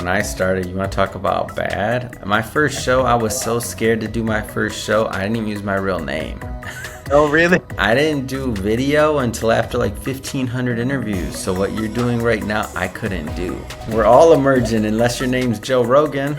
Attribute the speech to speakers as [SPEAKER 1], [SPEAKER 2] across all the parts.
[SPEAKER 1] when I started, you want to talk about bad? My first show, I was so scared to do my first show, I didn't even use my real name.
[SPEAKER 2] Oh, really?
[SPEAKER 1] I didn't do video until after like 1,500 interviews. So what you're doing right now, I couldn't do. We're all emerging unless your name's Joe Rogan.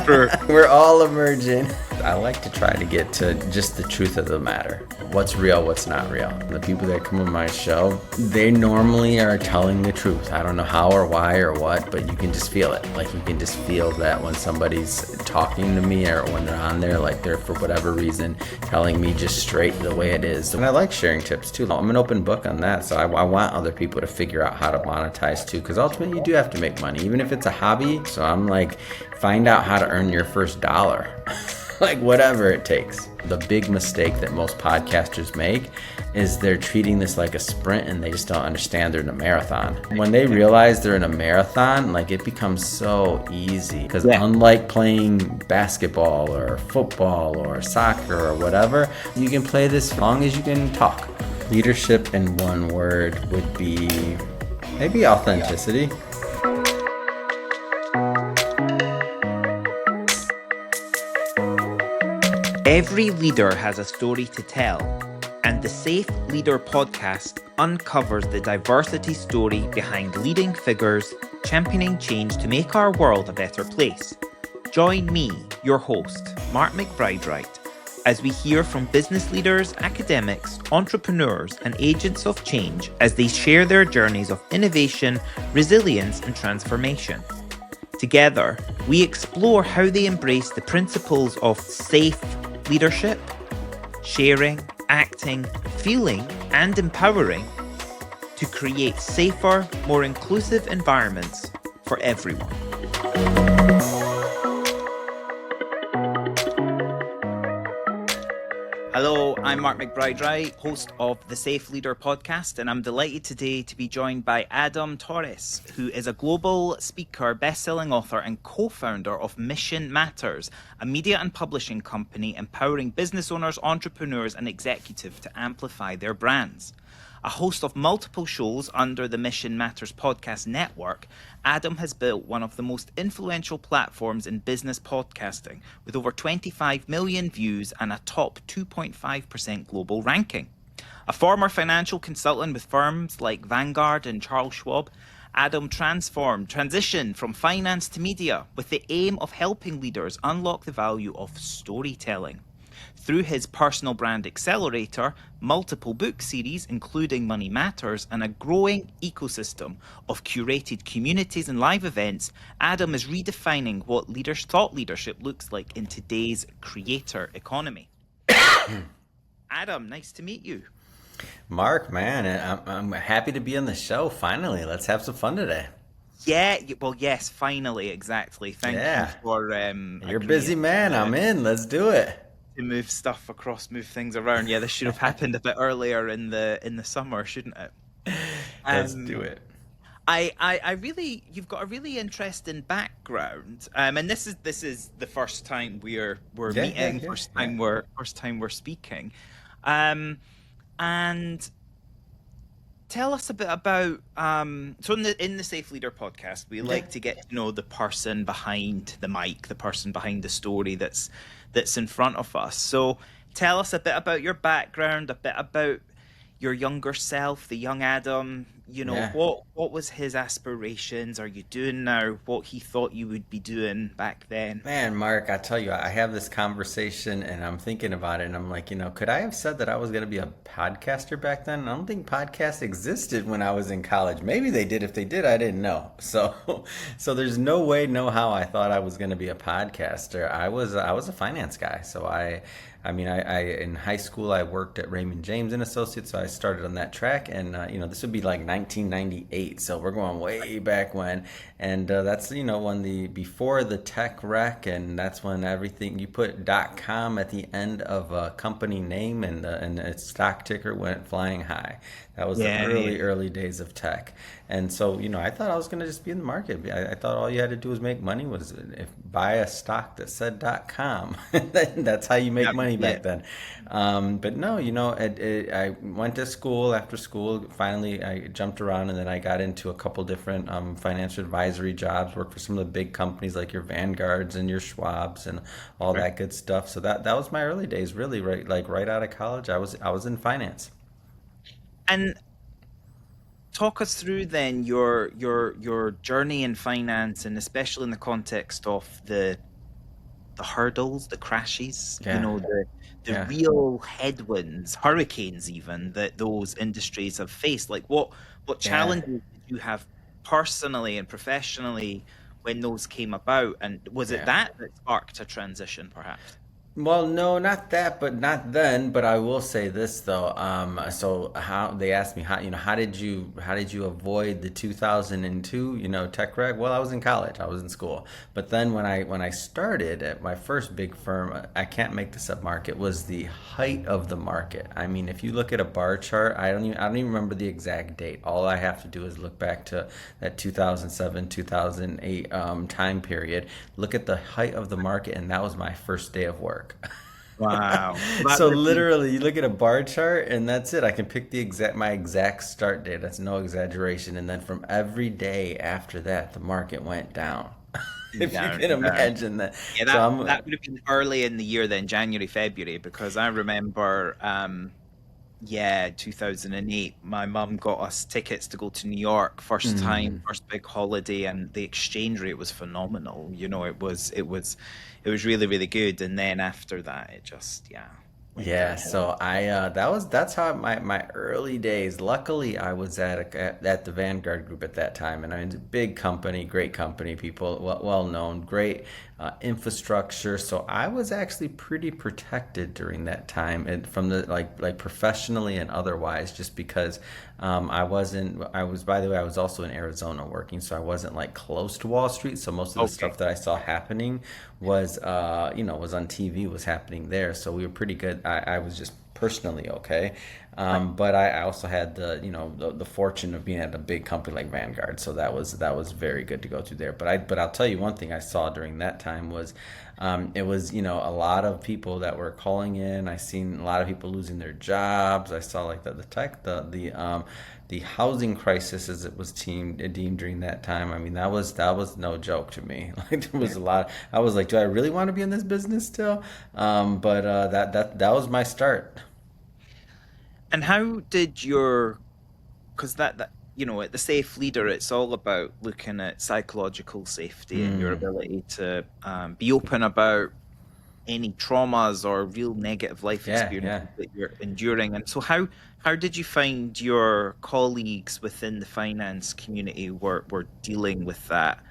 [SPEAKER 2] Sure.
[SPEAKER 1] We're all emerging. I like to try to get to just the truth of the matter. What's real, what's not real. The people that come on my show, they normally are telling the truth. I don't know how or why or what, but you can just feel it. Like you can just feel that when somebody's talking to me or when they're on there, like they're for whatever reason telling me just straight the way it is. And I like sharing tips too. I'm an open book on that. So I want other people to figure out how to monetize too, because ultimately you do have to make money, even if it's a hobby. So I'm like, find out how to earn your first dollar. Like whatever it takes. The big mistake that most podcasters make is they're treating this like a sprint and they just don't understand they're in a marathon. When they realize they're in a marathon, like it becomes so easy. Because unlike playing basketball or football or soccer or whatever, you can play this as long as you can talk. Leadership in one word would be maybe authenticity.
[SPEAKER 2] Every leader has a story to tell, and the Safe Leader podcast uncovers the diversity story behind leading figures championing change to make our world a better place. Join me, your host, Mark McBride-Wright, as we hear from business leaders, academics, entrepreneurs, and agents of change as they share their journeys of innovation, resilience, and transformation. Together, we explore how they embrace the principles of safe leadership, sharing, acting, feeling, and empowering to create safer, more inclusive environments for everyone. Hello, I'm Mark McBride-Wright, host of the Safe Leader podcast, and I'm delighted today to be joined by Adam Torres, who is a global speaker, best-selling author, and co-founder of Mission Matters, a media and publishing company empowering business owners, entrepreneurs, and executives to amplify their brands. A host of multiple shows under the Mission Matters podcast network, Adam has built one of the most influential platforms in business podcasting, with over 25 million views and a top 2.5% global ranking. A former financial consultant with firms like Vanguard and Charles Schwab, Adam transitioned from finance to media with the aim of helping leaders unlock the value of storytelling. Through his personal brand accelerator, multiple book series, including Money Matters, and a growing ecosystem of curated communities and live events, Adam is redefining what thought leadership looks like in today's creator economy. Adam, nice to meet you.
[SPEAKER 1] Mark, man, I'm happy to be on the show. Finally, let's have some fun today.
[SPEAKER 2] Yeah, well, yes, finally, exactly. Thank you for
[SPEAKER 1] You're a busy man. I'm in. Let's do it.
[SPEAKER 2] To move stuff across, move things around. Yeah, this should have happened a bit earlier in the summer, shouldn't it?
[SPEAKER 1] Let's do it.
[SPEAKER 2] I really, you've got a really interesting background, and this is the first time we're meeting, first time we're speaking, and tell us a bit about so in the Safe Leader podcast, we like to get to know the person behind the mic, the person behind the story that's in front of us. So tell us a bit about your background, a bit about your younger self, the young Adam. You know, what was his aspirations? Are you doing now what he thought you would be doing back then?
[SPEAKER 1] Man, Mark, I tell you, I have this conversation and I'm thinking about it and I'm like, could I have said that I was going to be a podcaster back then? I don't think podcasts existed when I was in college. Maybe they did. If they did, I didn't know. So there's no way, no how I thought I was going to be a podcaster. I was a finance guy. So I in high school, I worked at Raymond James and Associates, so I started on that track, and this would be like 1998, so we're going way back when, and that's when before the tech wreck, and that's when everything you put .com at the end of a company name, and its stock ticker went flying high. That was the early days of tech. And so, I thought I was going to just be in the market. I thought all you had to do was make money was buy a stock that said .com. That's how you make
[SPEAKER 2] Yeah,
[SPEAKER 1] money
[SPEAKER 2] yeah,
[SPEAKER 1] back then. But no, I went to school. After school, finally I jumped around, and then I got into a couple different financial advisory jobs, worked for some of the big companies like your Vanguards and your Schwabs and all
[SPEAKER 2] right.
[SPEAKER 1] that good stuff. So that was my early days, really, right, like right out of college. I was in finance.
[SPEAKER 2] And talk us through then your journey in finance, and especially in the context of the hurdles, the crashes,
[SPEAKER 1] Yeah,
[SPEAKER 2] the
[SPEAKER 1] yeah,
[SPEAKER 2] real headwinds, hurricanes even, that those industries have faced. Like what
[SPEAKER 1] yeah,
[SPEAKER 2] challenges did you have personally and professionally when those came about? And was it
[SPEAKER 1] yeah.
[SPEAKER 2] that sparked a transition, perhaps?
[SPEAKER 1] Well, no, not that, but not then. But I will say this though. So how they asked me how did you avoid the 2002 tech wreck? Well, I was in college, I was in school. But then when I started at my first big firm, I can't make this up, Mark. It was the height of the market. I mean, if you look at a bar chart, I don't even remember the exact date. All I have to do is look back to that 2007 2008 time period. Look at the height of the market, and that was my first day of work.
[SPEAKER 2] Wow. So that
[SPEAKER 1] So
[SPEAKER 2] would have been
[SPEAKER 1] literally, you look at a bar chart, and that's it. I can pick my exact start date. That's no exaggeration. And then from every day after that, the market went down. If you
[SPEAKER 2] down.
[SPEAKER 1] can imagine that.
[SPEAKER 2] Yeah,
[SPEAKER 1] So
[SPEAKER 2] that would have been early in the year then, January, February, because I remember, yeah, 2008, my mum got us tickets to go to New York, first time,
[SPEAKER 1] mm,
[SPEAKER 2] first big holiday, and the exchange rate was phenomenal. It was really, really good. And then after that, it just, yeah, went
[SPEAKER 1] yeah,
[SPEAKER 2] downhill.
[SPEAKER 1] so that's how my early days. Luckily, I was at the Vanguard Group at that time, and I mean, it's a big company, great company, people well known, great infrastructure. So I was actually pretty protected during that time, and from the like professionally and otherwise, just because I wasn't. I was by the way, I was also in Arizona working, so I wasn't like close to Wall Street. So most of the
[SPEAKER 2] Okay.
[SPEAKER 1] stuff that I saw happening was on TV, was happening there. So we were pretty good. I was just personally okay.
[SPEAKER 2] Right.
[SPEAKER 1] But I also had the fortune of being at a big company like Vanguard, so that was very good to go through there. But I'll tell you one thing I saw during that time was it was a lot of people that were calling in. I seen a lot of people losing their jobs. I saw like the tech the housing crisis, as it was deemed during that time. I mean, that was no joke to me. Like there was a lot. I was like, do I really want to be in this business still? But that was my start.
[SPEAKER 2] And how did because at the safe leader, it's all about looking at psychological safety and your
[SPEAKER 1] Mm,
[SPEAKER 2] ability to be open about any traumas or real negative life
[SPEAKER 1] yeah,
[SPEAKER 2] experiences
[SPEAKER 1] yeah.
[SPEAKER 2] that you're enduring. And so how did you find your colleagues within the finance community were dealing with that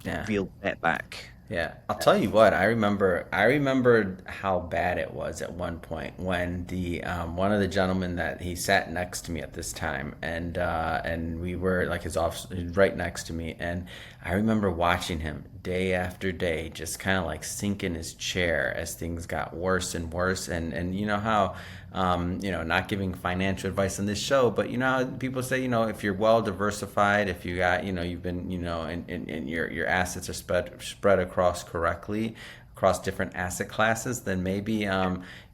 [SPEAKER 1] Yeah.
[SPEAKER 2] real setback?
[SPEAKER 1] Yeah, I'll tell you what. I remembered how bad it was at one point when the one of the gentlemen that he sat next to me at this time, and we were like his office right next to me, and I remember watching him day after day just kind of like sink in his chair as things got worse and worse, and you know how not giving financial advice on this show, but you know how people say, if you're well diversified, if you got, you've been, and your assets are spread across correctly across different asset classes, then maybe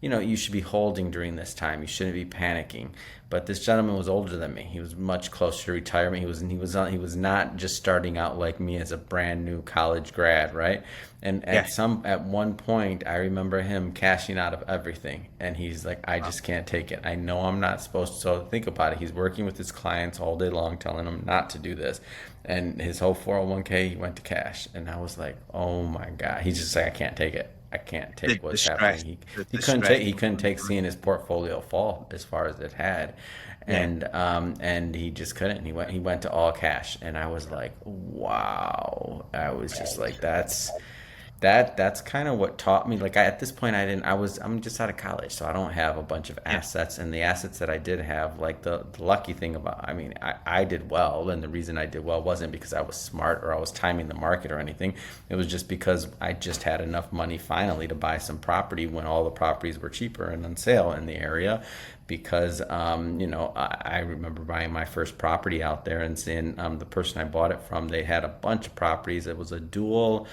[SPEAKER 1] you should be holding during this time. You shouldn't be panicking. But this gentleman was older than me. He was much closer to retirement. He was not just starting out like me as a brand new college grad, right? And
[SPEAKER 2] Yeah.
[SPEAKER 1] at one point, I remember him cashing out of everything, and he's like, "I
[SPEAKER 2] Wow.
[SPEAKER 1] just can't take it. I know I'm not supposed to." So think about it. He's working with his clients all day long, telling them not to do this, and his whole 401k he went to cash, and I was like, "Oh my God!" He's just like, "I can't take it. I can't
[SPEAKER 2] The,
[SPEAKER 1] take
[SPEAKER 2] the
[SPEAKER 1] what's
[SPEAKER 2] stress,
[SPEAKER 1] happening." He
[SPEAKER 2] the
[SPEAKER 1] he couldn't take
[SPEAKER 2] stress.
[SPEAKER 1] he couldn't take seeing his portfolio fall as far as it had,
[SPEAKER 2] Yeah.
[SPEAKER 1] and he just couldn't. He went to all cash, and I was like, "Wow!" I was just like, that's kind of what taught me. Like at this point, I'm just out of college, so I don't have a bunch of
[SPEAKER 2] Yeah.
[SPEAKER 1] assets, and the assets that I did have, like the lucky thing about, I mean, I did well, and the reason I did well wasn't because I was smart or I was timing the market or anything. It was just because I just had enough money finally to buy some property when all the properties were cheaper and on sale in the area, because I remember buying my first property out there and seeing the person I bought it from. They had a bunch of properties. It was a dual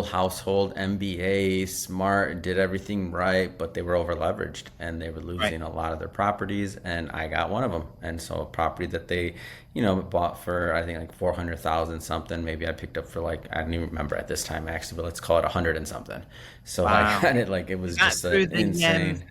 [SPEAKER 1] household, MBA, smart, did everything right, but they were over leveraged and they were
[SPEAKER 2] Right.
[SPEAKER 1] losing a lot of their properties. And I got one of them. And so a property that they bought for, I think like 400,000 something. Maybe I picked up for like, I don't even remember at this time actually, but let's call it 100 and something. So I
[SPEAKER 2] Wow.
[SPEAKER 1] got it like it
[SPEAKER 2] Is
[SPEAKER 1] was
[SPEAKER 2] that
[SPEAKER 1] just
[SPEAKER 2] through
[SPEAKER 1] insane.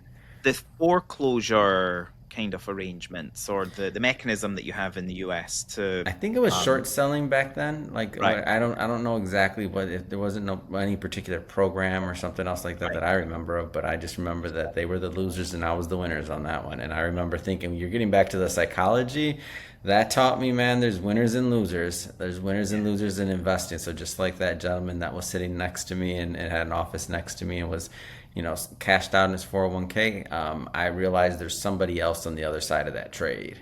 [SPEAKER 2] the foreclosure kind of arrangements or the mechanism that you have in the US to
[SPEAKER 1] I think it was
[SPEAKER 2] um
[SPEAKER 1] short selling back then. Like
[SPEAKER 2] right,
[SPEAKER 1] I don't know exactly what, if there wasn't any particular program or something else like that
[SPEAKER 2] right.
[SPEAKER 1] that I remember of, but I just remember that they were the losers and I was the winners on that one. And I remember thinking, you're getting back to the psychology that taught me, man, there's winners and losers. There's winners and losers in investing. So just like that gentleman that was sitting next to me and had an office next to me and was, cashed out in his 401k, I realized there's somebody else on the other side of that trade.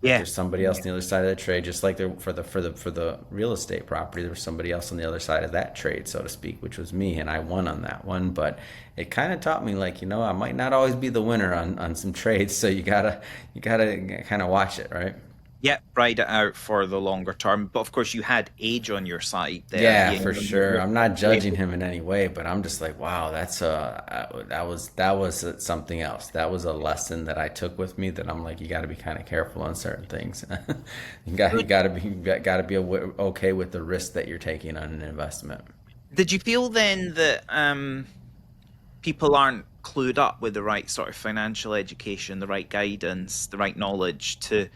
[SPEAKER 1] Like
[SPEAKER 2] Yeah.
[SPEAKER 1] there's somebody else on the other side of the trade, just like there for the real estate property, there was somebody else on the other side of that trade, so to speak, which was me, and I won on that one. But it kind of taught me, like, I might not always be the winner on some trades, so you gotta kind of watch it, right?
[SPEAKER 2] Yeah, ride it out for the longer term. But of course, you had age on your side there.
[SPEAKER 1] Yeah,
[SPEAKER 2] You
[SPEAKER 1] for
[SPEAKER 2] know,
[SPEAKER 1] sure. I'm not
[SPEAKER 2] you're
[SPEAKER 1] judging
[SPEAKER 2] able.
[SPEAKER 1] him in any way, but I'm just like, wow, that was something else. That was a lesson that I took with me that I'm like, you got to be kind of careful on certain things. You got to be okay with the risk that you're taking on an investment.
[SPEAKER 2] Did you feel then that people aren't clued up with the right sort of financial education, the right guidance, the right knowledge to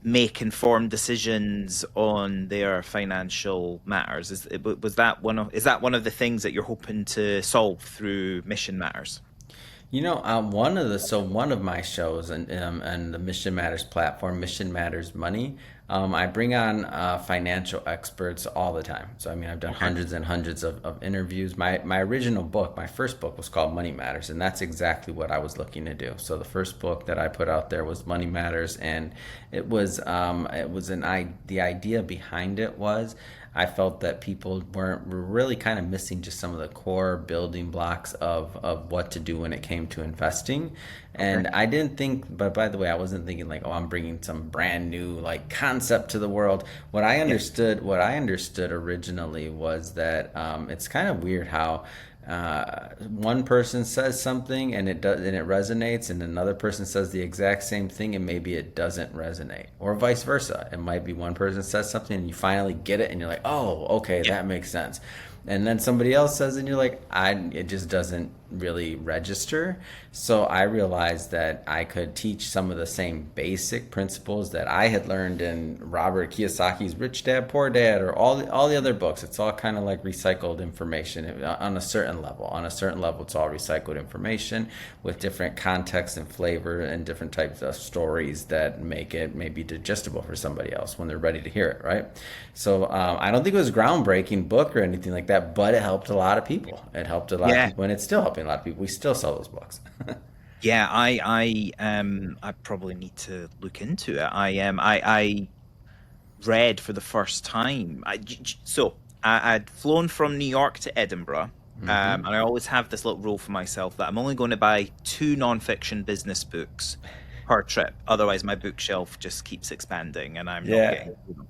[SPEAKER 2] make informed decisions on their financial matters? Is that one of the things that you're hoping to solve through Mission Matters?
[SPEAKER 1] One of my shows and the Mission Matters platform, Mission Matters Money, I bring on financial experts all the time. So I mean, I've done
[SPEAKER 2] Okay.
[SPEAKER 1] hundreds and hundreds of interviews. My original book, my first book was called Money Matters, and that's exactly what I was looking to do. So the first book that I put out there was Money Matters, and the idea behind it was, I felt that people were really kind of missing just some of the core building blocks of what to do when it came to investing.
[SPEAKER 2] Okay.
[SPEAKER 1] And I didn't think, but by the way, I wasn't thinking like, oh, I'm bringing some brand new like concept to the world.
[SPEAKER 2] Yeah.
[SPEAKER 1] What I understood originally was that it's kind of weird how one person says something and it does and it resonates, and another person says the exact same thing and maybe it doesn't resonate, or vice versa. It might be one person says something and you finally get it and you're like, oh, okay,
[SPEAKER 2] Yeah.
[SPEAKER 1] that makes sense. And then somebody else says and you're like, it just doesn't really register. So I realized that I could teach some of the same basic principles that I had learned in Robert Kiyosaki's Rich Dad Poor Dad, or all the other books. It's all kind of like recycled information on a certain level. On a certain level, it's all recycled information with different context and flavor and different types of stories that make it maybe digestible for somebody else when they're ready to hear it, right? So I don't think it was a groundbreaking book or anything like that, but it helped a lot of people. It helped a lot of
[SPEAKER 2] Yeah.
[SPEAKER 1] people, and it's still helping a lot of people. We still sell those books.
[SPEAKER 2] Yeah, I probably need to look into it. I read for the first time. I'd flown from New York to Edinburgh, and I always have this little rule for myself that I'm only going to buy two nonfiction business books per trip. Otherwise, my bookshelf just keeps expanding, and I'm not
[SPEAKER 1] Yeah.
[SPEAKER 2] getting through them.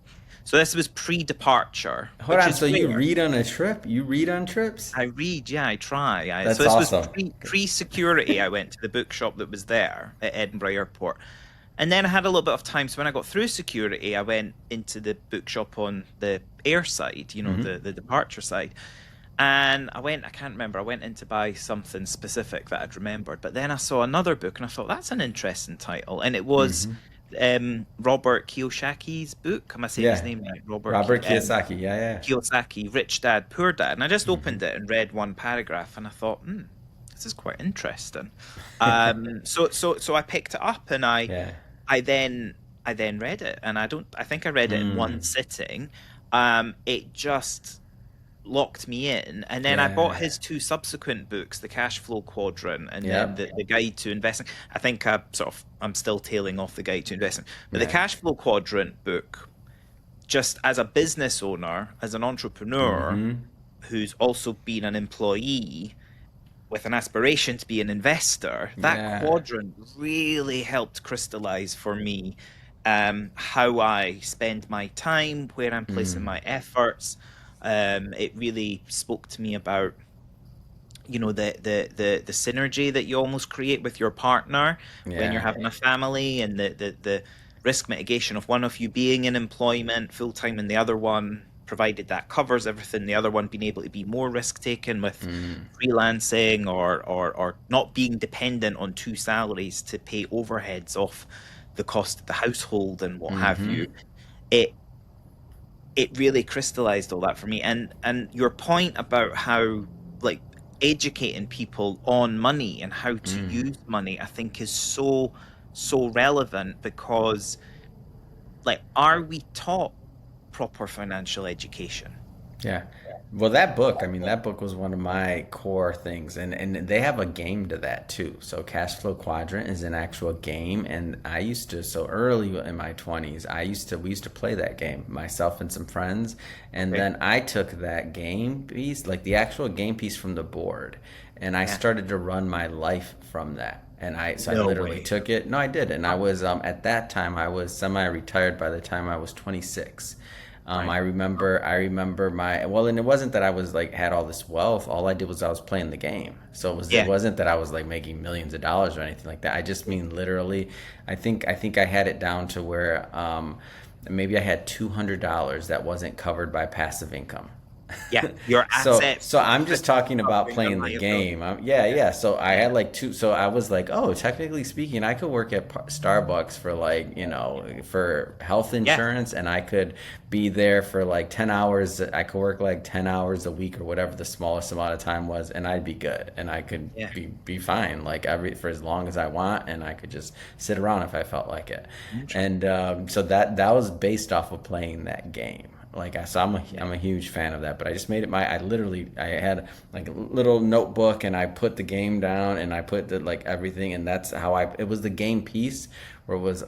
[SPEAKER 2] So this was pre-departure,
[SPEAKER 1] Hold
[SPEAKER 2] which
[SPEAKER 1] on.
[SPEAKER 2] is
[SPEAKER 1] So you
[SPEAKER 2] rare.
[SPEAKER 1] read on a trip? You read on trips?
[SPEAKER 2] I read, yeah, I try. So
[SPEAKER 1] That's
[SPEAKER 2] this was
[SPEAKER 1] awesome.
[SPEAKER 2] pre-security. I went to the bookshop that was there at Edinburgh Airport. And then I had a little bit of time. So when I got through security, I went into the bookshop on the air side, the departure side. And I can't remember, I went in to buy something specific that I'd remembered. But then I saw another book and I thought, that's an interesting title. And it was Robert Kiyosaki's book. Am I saying his
[SPEAKER 1] Yeah.
[SPEAKER 2] name right?
[SPEAKER 1] Robert Kiyosaki. Yeah, yeah.
[SPEAKER 2] Kiyosaki, Rich Dad, Poor Dad. And I just opened it and read one paragraph and I thought, this is quite interesting. So I picked it up and
[SPEAKER 1] Yeah.
[SPEAKER 2] I then I then read it, and I think I read it in one sitting. It just locked me in, and then I bought
[SPEAKER 1] Yeah.
[SPEAKER 2] his two subsequent books, The Cash Flow Quadrant, and then
[SPEAKER 1] Yep.
[SPEAKER 2] the Guide to Investing. I think I'm still tailing off the Guide to Investing, but the
[SPEAKER 1] Yeah.
[SPEAKER 2] Cash Flow Quadrant book, just as a business owner, as an entrepreneur who's also been an employee, with an aspiration to be an investor, that
[SPEAKER 1] Yeah.
[SPEAKER 2] quadrant really helped crystallize for me how I spend my time, where I'm placing my efforts. It really spoke to me about, the synergy that you almost create with your partner when you're
[SPEAKER 1] Yeah.
[SPEAKER 2] having a family, and the risk mitigation of one of you being in employment full time and the other one, provided that covers everything, the other one being able to be more risk taking with freelancing, or not being dependent on two salaries to pay overheads off the cost of the household and what have you. It it really crystallized all that for me. And your point about how, like, educating people on money and how to use money, I think is so relevant, because, like, are we taught proper financial education?
[SPEAKER 1] Yeah. Well, that book, I mean, that book was one of my core things. And they have a game to that too. So Cash Flow Quadrant is an actual game. And I used to, so early in my 20s, we used to play that game, myself and some friends. And
[SPEAKER 2] Right.
[SPEAKER 1] then I took that game piece, like the actual game piece from the board, and I
[SPEAKER 2] Yeah.
[SPEAKER 1] started to run my life from that. And I
[SPEAKER 2] No
[SPEAKER 1] literally
[SPEAKER 2] way.
[SPEAKER 1] took it. No, I did. And I was, at that time, I was semi-retired by the time I was 26.
[SPEAKER 2] Right.
[SPEAKER 1] I remember and it wasn't that I was like had all this wealth. All I did was I was playing the game. So it
[SPEAKER 2] Yeah.
[SPEAKER 1] wasn't that I was like making millions of dollars or anything like that. I just mean literally. I think I had it down to where maybe I had $200 that wasn't covered by passive income.
[SPEAKER 2] Yeah. Your
[SPEAKER 1] so
[SPEAKER 2] assets
[SPEAKER 1] so I'm just talking about
[SPEAKER 2] covering your
[SPEAKER 1] playing the
[SPEAKER 2] liability.
[SPEAKER 1] game. Yeah. So I
[SPEAKER 2] Yeah.
[SPEAKER 1] had like two. So I was like, oh, technically speaking, I could work at Starbucks for like for health
[SPEAKER 2] Yeah.
[SPEAKER 1] insurance, and I could be there for like 10 hours. I could work like 10 hours a week or whatever the smallest amount of time was, and I'd be good, and I could
[SPEAKER 2] Yeah.
[SPEAKER 1] be fine like every for as long as I want, and I could just sit around if I felt like it.
[SPEAKER 2] Interesting.
[SPEAKER 1] And so that was based off of playing that game. So
[SPEAKER 2] Yeah.
[SPEAKER 1] I'm a huge fan of that. But I just made it I had like a little notebook, and I put the game down, and I put the like everything, and that's how it was the game piece where it was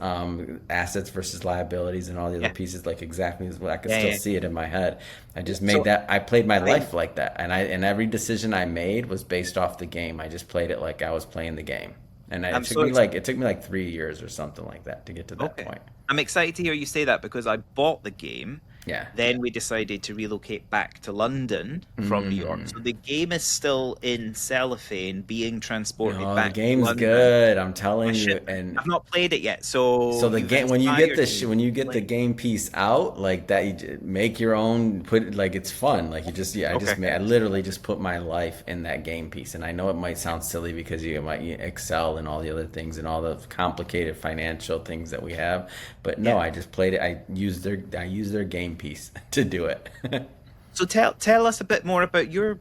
[SPEAKER 1] assets versus liabilities and all the other
[SPEAKER 2] Yeah.
[SPEAKER 1] pieces, like exactly as well. I could
[SPEAKER 2] Yeah.
[SPEAKER 1] still
[SPEAKER 2] Yeah.
[SPEAKER 1] see it in my head. I just made
[SPEAKER 2] So
[SPEAKER 1] that I played my
[SPEAKER 2] I
[SPEAKER 1] life like that, and every decision I made was based off the game. I just played it like I was playing the game. And
[SPEAKER 2] I'm so
[SPEAKER 1] it took me like 3 years or something like that to get to that
[SPEAKER 2] Okay.
[SPEAKER 1] point.
[SPEAKER 2] I'm excited to hear you say that, because I bought the game.
[SPEAKER 1] Yeah.
[SPEAKER 2] Then we decided to relocate back to London from New York. So the game is still in cellophane being transported
[SPEAKER 1] Oh, the
[SPEAKER 2] back to
[SPEAKER 1] game's
[SPEAKER 2] London
[SPEAKER 1] good. I'm
[SPEAKER 2] by
[SPEAKER 1] telling you.
[SPEAKER 2] shipment.
[SPEAKER 1] And
[SPEAKER 2] I've not played it yet, so
[SPEAKER 1] so the
[SPEAKER 2] you've
[SPEAKER 1] game
[SPEAKER 2] inspired me
[SPEAKER 1] when you
[SPEAKER 2] to
[SPEAKER 1] get the
[SPEAKER 2] play.
[SPEAKER 1] game piece out like that, make your own. Put it like it's fun. Like you just
[SPEAKER 2] Okay.
[SPEAKER 1] I literally just put my life in that game piece. And I know it might sound silly because you might excel and all the other things and all the complicated financial things that we have, but no,
[SPEAKER 2] Yeah.
[SPEAKER 1] I just played it. I used their game piece to do it.
[SPEAKER 2] So tell us a bit more about your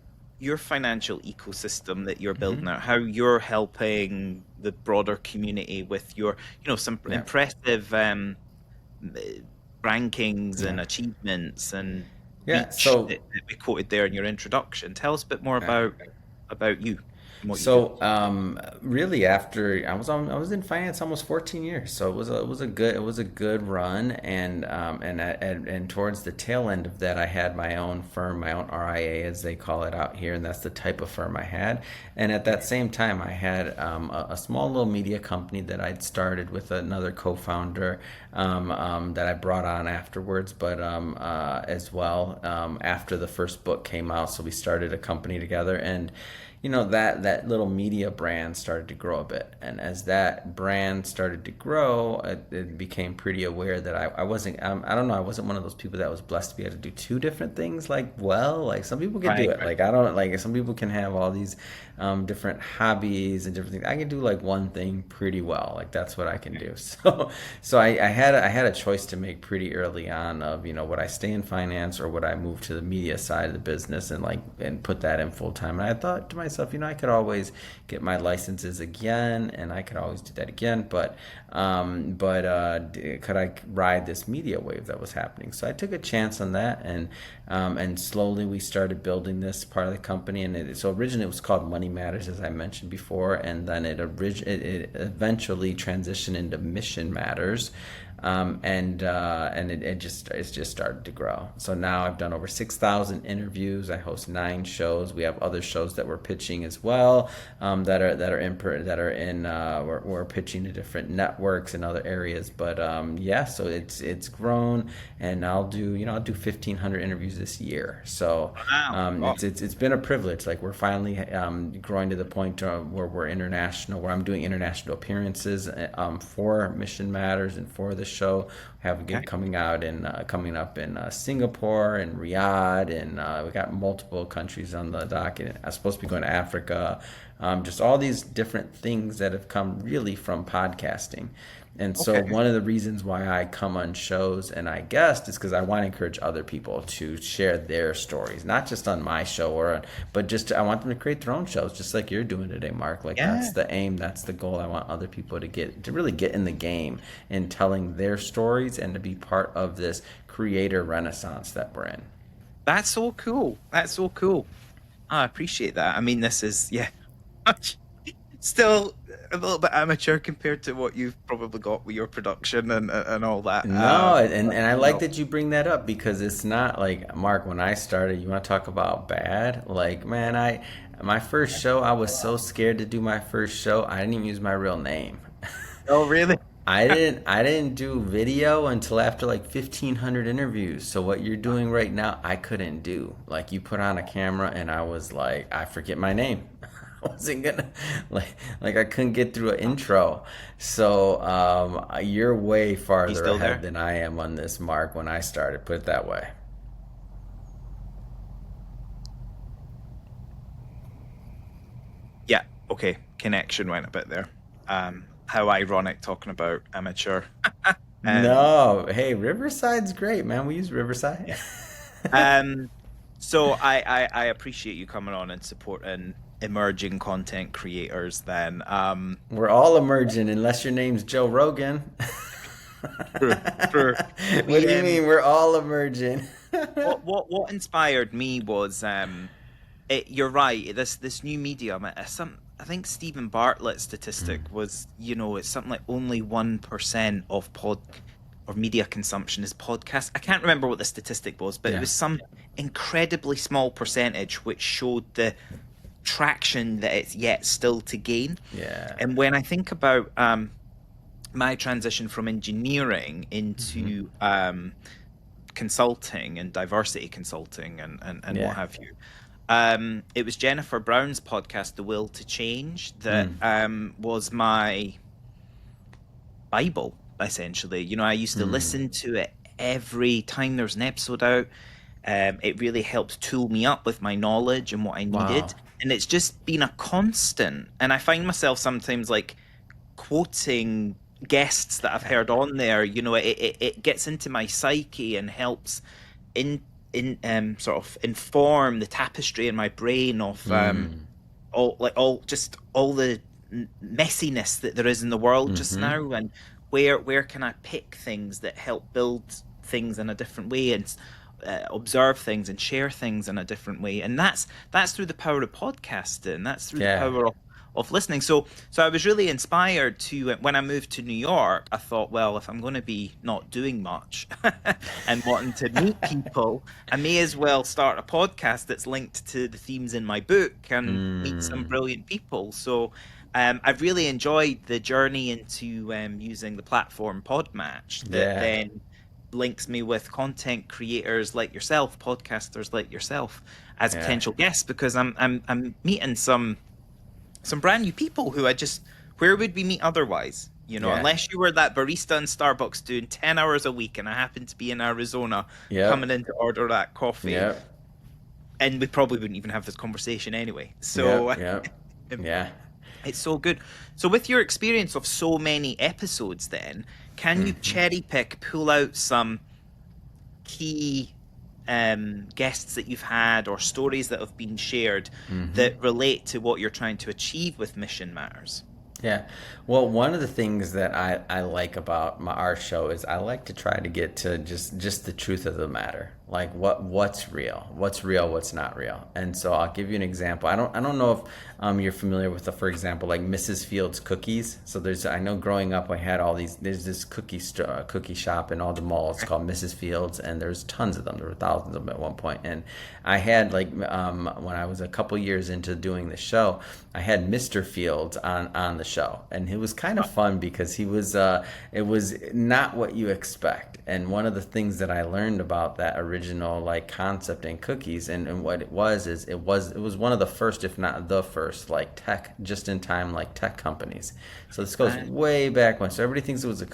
[SPEAKER 2] financial ecosystem that you're building out, how you're helping the broader community with your, some
[SPEAKER 1] Yeah.
[SPEAKER 2] impressive rankings and
[SPEAKER 1] Yeah.
[SPEAKER 2] achievements and
[SPEAKER 1] Yeah.
[SPEAKER 2] reach
[SPEAKER 1] So
[SPEAKER 2] that we quoted there in your introduction. Tell us a bit more
[SPEAKER 1] right.
[SPEAKER 2] about you and what you do.
[SPEAKER 1] So really, after I was in finance almost 14 years, so it was a good run, and towards the tail end of that, I had my own firm, my own RIA as they call it out here, and that's the type of firm I had. And at that same time, I had a small little media company that I'd started with another co-founder that I brought on afterwards, but as well after the first book came out, so we started a company together. And that little media brand started to grow a bit, and as that brand started to grow, it became pretty aware that I wasn't I don't know, I wasn't one of those people that was blessed to be able to do two different things like some people could do
[SPEAKER 2] Right.
[SPEAKER 1] it. Like I don't like some people can have all these different hobbies and different things. I can do like one thing pretty well, like that's what I can do. So I had a choice to make pretty early on of would I stay in finance or would I move to the media side of the business and put that in full time. And I thought to myself, I could always get my licenses again, and I could always do that again. But could I ride this media wave that was happening? So I took a chance on that, and slowly we started building this part of the company. And so originally it was called Money Matters, as I mentioned before, and then it eventually transitioned into Mission Matters. And it's just started to grow. So now I've done over 6,000 interviews. I host 9 shows. We have other shows that we're pitching as well, we're pitching to different networks and other areas. But yeah, so it's grown, and I'll do 1,500 interviews this year. So
[SPEAKER 2] Wow.
[SPEAKER 1] it's been a privilege. Like, we're finally growing to the point where we're international, where I'm doing international appearances for Mission Matters and for the show. We have a gig
[SPEAKER 2] Okay.
[SPEAKER 1] coming up in Singapore and Riyadh, and we got multiple countries on the docket. I'm supposed to be going to Africa. Just all these different things that have come really from podcasting. And so
[SPEAKER 2] Okay.
[SPEAKER 1] one of the reasons why I come on shows and I guest is because I want to encourage other people to share their stories, not just on my show but just I want them to create their own shows, just like you're doing today, Mark. Like,
[SPEAKER 2] Yeah.
[SPEAKER 1] that's the aim, that's the goal. I want other people to really get in the game and telling their stories and to be part of this creator renaissance that we're in.
[SPEAKER 2] That's so cool. That's so cool. I appreciate that. I mean, this is, yeah, still a little bit amateur compared to what you've probably got with your production and all that.
[SPEAKER 1] No, and I
[SPEAKER 2] You
[SPEAKER 1] like
[SPEAKER 2] know,
[SPEAKER 1] that you bring that up, because it's not like, Mark, when I started, you want to talk about bad? Like, man, my first show, I was so scared to do my first show, I didn't even use my real name.
[SPEAKER 2] oh, really?
[SPEAKER 1] I didn't do video until after like 1,500 interviews. So what you're doing right now, I couldn't do. Like, you put on a camera and I was like, I forget my name. I wasn't gonna like I couldn't get through an intro. So you're way
[SPEAKER 2] He's
[SPEAKER 1] farther
[SPEAKER 2] still
[SPEAKER 1] ahead
[SPEAKER 2] there?
[SPEAKER 1] than I am on this, Mark, when I started. Put it that way.
[SPEAKER 2] Yeah. Okay. Connection went a bit there. How ironic talking about amateur. Um,
[SPEAKER 1] No, hey, Riverside's great, man. We use Riverside.
[SPEAKER 2] yeah. Um, so I appreciate you coming on and supporting emerging content creators then.
[SPEAKER 1] We're all emerging unless your name's Joe Rogan.
[SPEAKER 2] True, true.
[SPEAKER 1] What do
[SPEAKER 2] We
[SPEAKER 1] you mean we're all emerging?
[SPEAKER 2] what inspired me was you're right, this new medium, I think Stephen Bartlett's statistic
[SPEAKER 1] Mm.
[SPEAKER 2] was, it's something like only 1% of pod or media consumption is podcast. I can't remember what the statistic was, but it
[SPEAKER 1] Yeah.
[SPEAKER 2] was some incredibly small percentage which showed the traction that it's yet still to gain.
[SPEAKER 1] Yeah.
[SPEAKER 2] And when I think about my transition from engineering
[SPEAKER 1] Hmm.
[SPEAKER 2] into consulting and diversity consulting and what
[SPEAKER 1] Yeah.
[SPEAKER 2] have you, it was Jennifer Brown's podcast, The Will to Change, that
[SPEAKER 1] Mm.
[SPEAKER 2] was my Bible, essentially. I used to
[SPEAKER 1] Mm.
[SPEAKER 2] listen to it every time there's an episode out. It really helped tool me up with my knowledge and what I needed.
[SPEAKER 1] Wow.
[SPEAKER 2] And it's just been a constant. And I find myself sometimes like quoting guests that I've heard on there. It gets into my psyche and helps in sort of inform the tapestry in my brain of
[SPEAKER 1] Mm.
[SPEAKER 2] all the messiness that there is in the world just
[SPEAKER 1] Mm-hmm.
[SPEAKER 2] now, and where can I pick things that help build things in a different way, and observe things and share things in a different way. And that's through the power of podcasting. That's through the
[SPEAKER 1] Yeah.
[SPEAKER 2] power of listening. So I was really inspired to, when I moved to New York, I thought, well, if I'm going to be not doing much and wanting to meet people, I may as well start a podcast that's linked to the themes in my book and meet some
[SPEAKER 1] Mm.
[SPEAKER 2] brilliant people. So I've really enjoyed the journey into using the platform Podmatch that
[SPEAKER 1] Yeah.
[SPEAKER 2] then links me with content creators like yourself, podcasters like yourself, as
[SPEAKER 1] Yeah.
[SPEAKER 2] potential guests, because I'm meeting some brand new people who where would we meet otherwise?
[SPEAKER 1] Yeah.
[SPEAKER 2] Unless you were that barista in Starbucks doing 10 hours a week and I happened to be in Arizona coming
[SPEAKER 1] Yep.
[SPEAKER 2] in to order that coffee,
[SPEAKER 1] Yep.
[SPEAKER 2] and we probably wouldn't even have this conversation anyway. So
[SPEAKER 1] Yep. Yep. Yeah.
[SPEAKER 2] it's so good. So with your experience of so many episodes then, can you
[SPEAKER 1] Mm-hmm.
[SPEAKER 2] cherry pick, pull out some key guests that you've had or stories that have been shared
[SPEAKER 1] Mm-hmm.
[SPEAKER 2] that relate to what you're trying to achieve with Mission Matters?
[SPEAKER 1] Yeah. Well, one of the things that I like about our show is I like to try to get to just the truth of the matter. Like what's real? What's real? What's not real? And so I'll give you an example. I don't know if you're familiar with for example, like Mrs. Fields cookies. So I know growing up I had all these. There's this cookie shop in all the malls called Mrs. Fields, and there's tons of them. There were thousands of them at one point. And I had when I was a couple years into doing the show, I had Mr. Fields on the show, and it was kind of fun because he was it was not what you expect. And one of the things that I learned about that original like concept in cookies and what it was is it was one of the first, if not the first, like tech just in time like tech companies. So this goes way back when. So everybody thinks it was a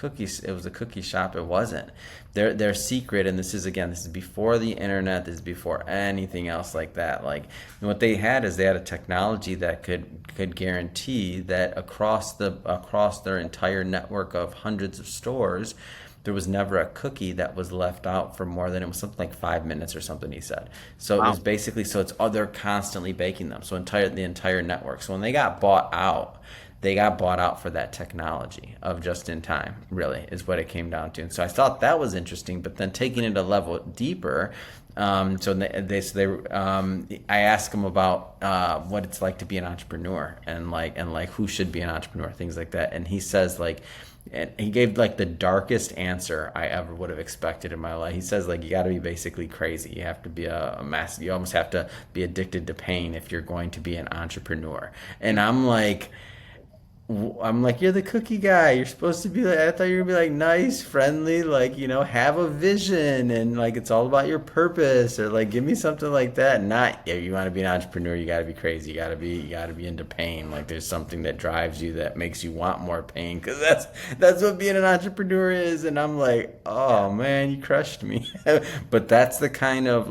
[SPEAKER 1] cookie shop. It wasn't. Their secret, and this is before the internet, this is before anything else like that. Like what they had is they had a technology that could guarantee that across their entire network of hundreds of stores, there was never a cookie that was left out for more than, it was something like 5 minutes or something, he said. So It was basically, they're constantly baking them. So the entire network. So when they got bought out for that technology of just in time, really, is what it came down to. And so I thought that was interesting, but then taking it a level deeper, I asked him about what it's like to be an entrepreneur and who should be an entrepreneur, things like that. And he says and he gave like the darkest answer I ever would have expected in my life. He says you got to be basically crazy. You have to be you almost have to be addicted to pain if you're going to be an entrepreneur. And I'm like, you're the cookie guy. You're supposed to be like, I thought you were gonna be like nice, friendly, have a vision and it's all about your purpose, or give me something like that. Not, yeah, you want to be an entrepreneur, you got to be crazy. You got to be into pain. Like there's something that drives you that makes you want more pain, because that's what being an entrepreneur is. And I'm like, oh man, you crushed me. But that's the kind of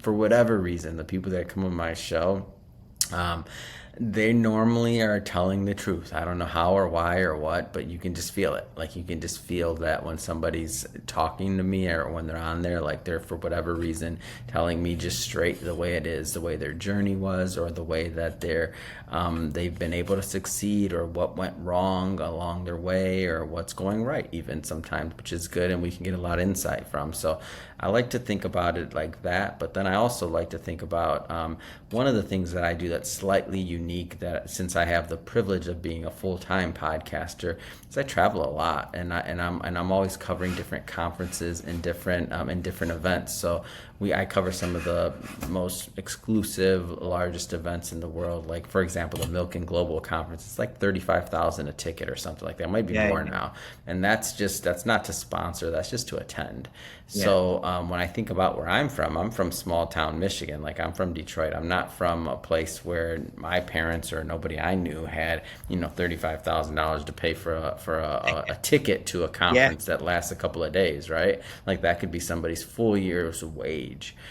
[SPEAKER 1] for whatever reason, the people that come on my show, they normally are telling the truth. I don't know how or why or what, but you can just feel it. You can just feel that when somebody's talking to me or when they're on there, they're for whatever reason telling me just straight the way it is, the way their journey was, or the way that they've been able to succeed, or what went wrong along their way, or what's going right even sometimes, which is good, and we can get a lot of insight from. So I like to think about it like that, but then I also like to think about one of the things that I do that's slightly unique, that since I have the privilege of being a full-time podcaster, is I travel a lot, and I'm always covering different conferences and different events. So I cover some of the most exclusive, largest events in the world. Like for example, the Milken Global Conference. It's like $35,000 a ticket or something like that. It might be more now. And that's not to sponsor. That's just to attend. Yeah. So when I think about where I'm from small town Michigan. I'm from Detroit. I'm not from a place where my parents or nobody I knew had $35,000 to pay for a ticket to a conference that lasts a couple of days, right? That could be somebody's full year's wage.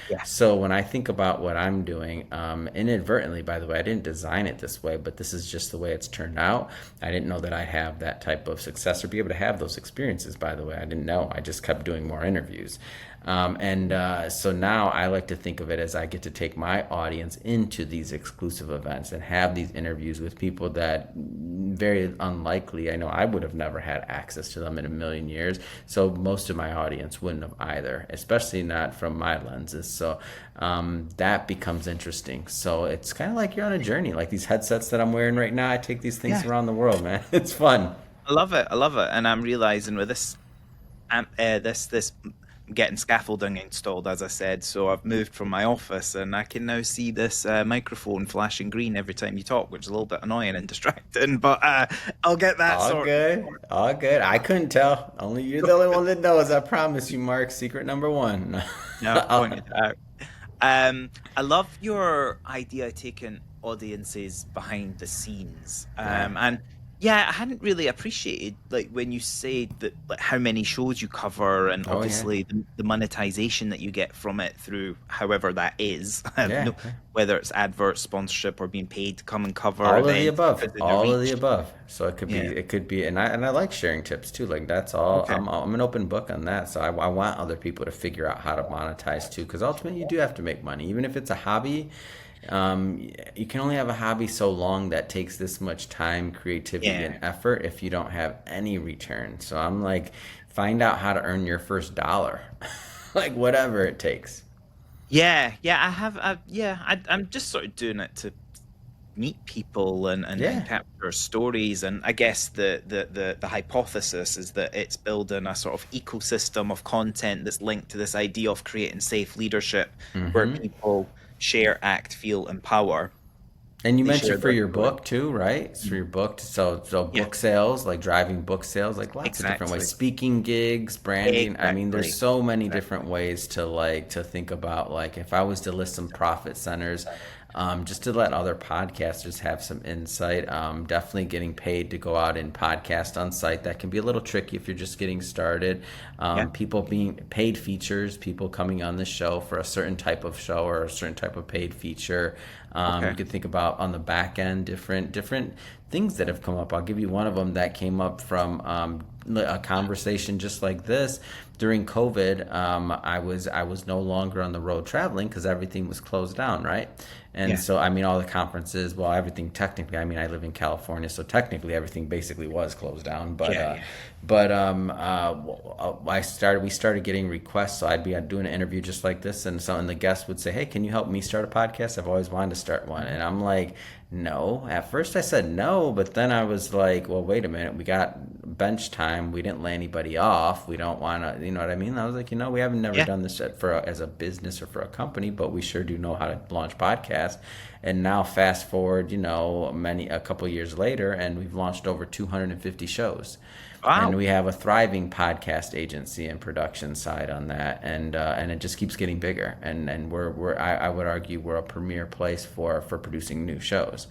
[SPEAKER 1] Yeah. So when I think about what I'm doing, inadvertently, by the way, I didn't design it this way, but this is just the way it's turned out. I didn't know that I'd have that type of success or be able to have those experiences, by the way. I didn't know. I just kept doing more interviews. So now I like to think of it as I get to take my audience into these exclusive events and have these interviews with people that very unlikely, I know I would have never had access to them in a million years. So most of my audience wouldn't have either, especially not from my lenses. So that becomes interesting. So it's kind of like you're on a journey, like these headsets that I'm wearing right now. I take these things around the world, man. It's fun.
[SPEAKER 2] I love it. And I'm realizing with this getting scaffolding installed, as I said, so I've moved from my office and I can now see this microphone flashing green every time you talk, which is a little bit annoying and distracting, but I'll get that sorted.
[SPEAKER 1] All good. I couldn't tell. Only you're the only one that knows. I promise you, Mark. Secret number one.
[SPEAKER 2] No, pointed out. I love your idea of taking audiences behind the scenes, and I hadn't really appreciated when you say that how many shows you cover, and obviously the monetization that you get from it through however that is, whether it's advert sponsorship or being paid to come and cover
[SPEAKER 1] all of the above. So it could be, and I like sharing tips too. That's all. Okay. I'm an open book on that. So I want other people to figure out how to monetize too, because ultimately you do have to make money, even if it's a hobby. You can only have a hobby so long that takes this much time, creativity, and effort if you don't have any return. So I'm find out how to earn your first dollar, whatever it takes.
[SPEAKER 2] I have. I'm just sort of doing it to meet people and
[SPEAKER 1] Yeah.
[SPEAKER 2] capture stories. And I guess the hypothesis is that it's building a sort of ecosystem of content that's linked to this idea of creating safe leadership, where
[SPEAKER 1] Mm-hmm.
[SPEAKER 2] people share, act, feel, empower.
[SPEAKER 1] And you
[SPEAKER 2] They share
[SPEAKER 1] mentioned for
[SPEAKER 2] their
[SPEAKER 1] your
[SPEAKER 2] story.
[SPEAKER 1] book too, right? It's for
[SPEAKER 2] Mm.
[SPEAKER 1] your book. So
[SPEAKER 2] Yeah,
[SPEAKER 1] book sales, like driving book sales, like lots of different ways.
[SPEAKER 2] exactly.
[SPEAKER 1] Speaking gigs, branding. I mean, there's
[SPEAKER 2] Exactly.
[SPEAKER 1] so many different
[SPEAKER 2] Exactly.
[SPEAKER 1] ways to think about like if I was to list some profit centers, just to let other podcasters have some insight. Definitely getting paid to go out and podcast on site. That can be a little tricky if you're just getting started.
[SPEAKER 2] Yeah.
[SPEAKER 1] People being paid features, people coming on the show for a certain type of show or a certain type of paid feature. You
[SPEAKER 2] Okay.
[SPEAKER 1] could think about on the back end different things that have come up. I'll give you one of them that came up from a conversation just like this during COVID. I was no longer on the road traveling because everything was closed down, right? And
[SPEAKER 2] Yeah.
[SPEAKER 1] so I mean all the conferences, well everything technically. I mean I live in California, so technically everything basically was closed down. But
[SPEAKER 2] Yeah. Yeah.
[SPEAKER 1] we started getting requests, so I'd be doing an interview just like this, and the guest would say, "Hey, can you help me start a podcast? I've always wanted to start one." And I'm like, "No." At first, I said no, but then I was like, "Well, wait a minute. We got bench time. We didn't lay anybody off. We don't want to, you know what I mean?" I was like, we haven't never
[SPEAKER 2] Yeah.
[SPEAKER 1] done this as a business or for a company, but we sure do know how to launch podcasts." And now, fast forward, a couple years later, and we've launched over 250 shows, and
[SPEAKER 2] Wow.
[SPEAKER 1] we have a thriving podcast agency and production side on that, and it just keeps getting bigger, and I would argue we're a premier place for producing new shows.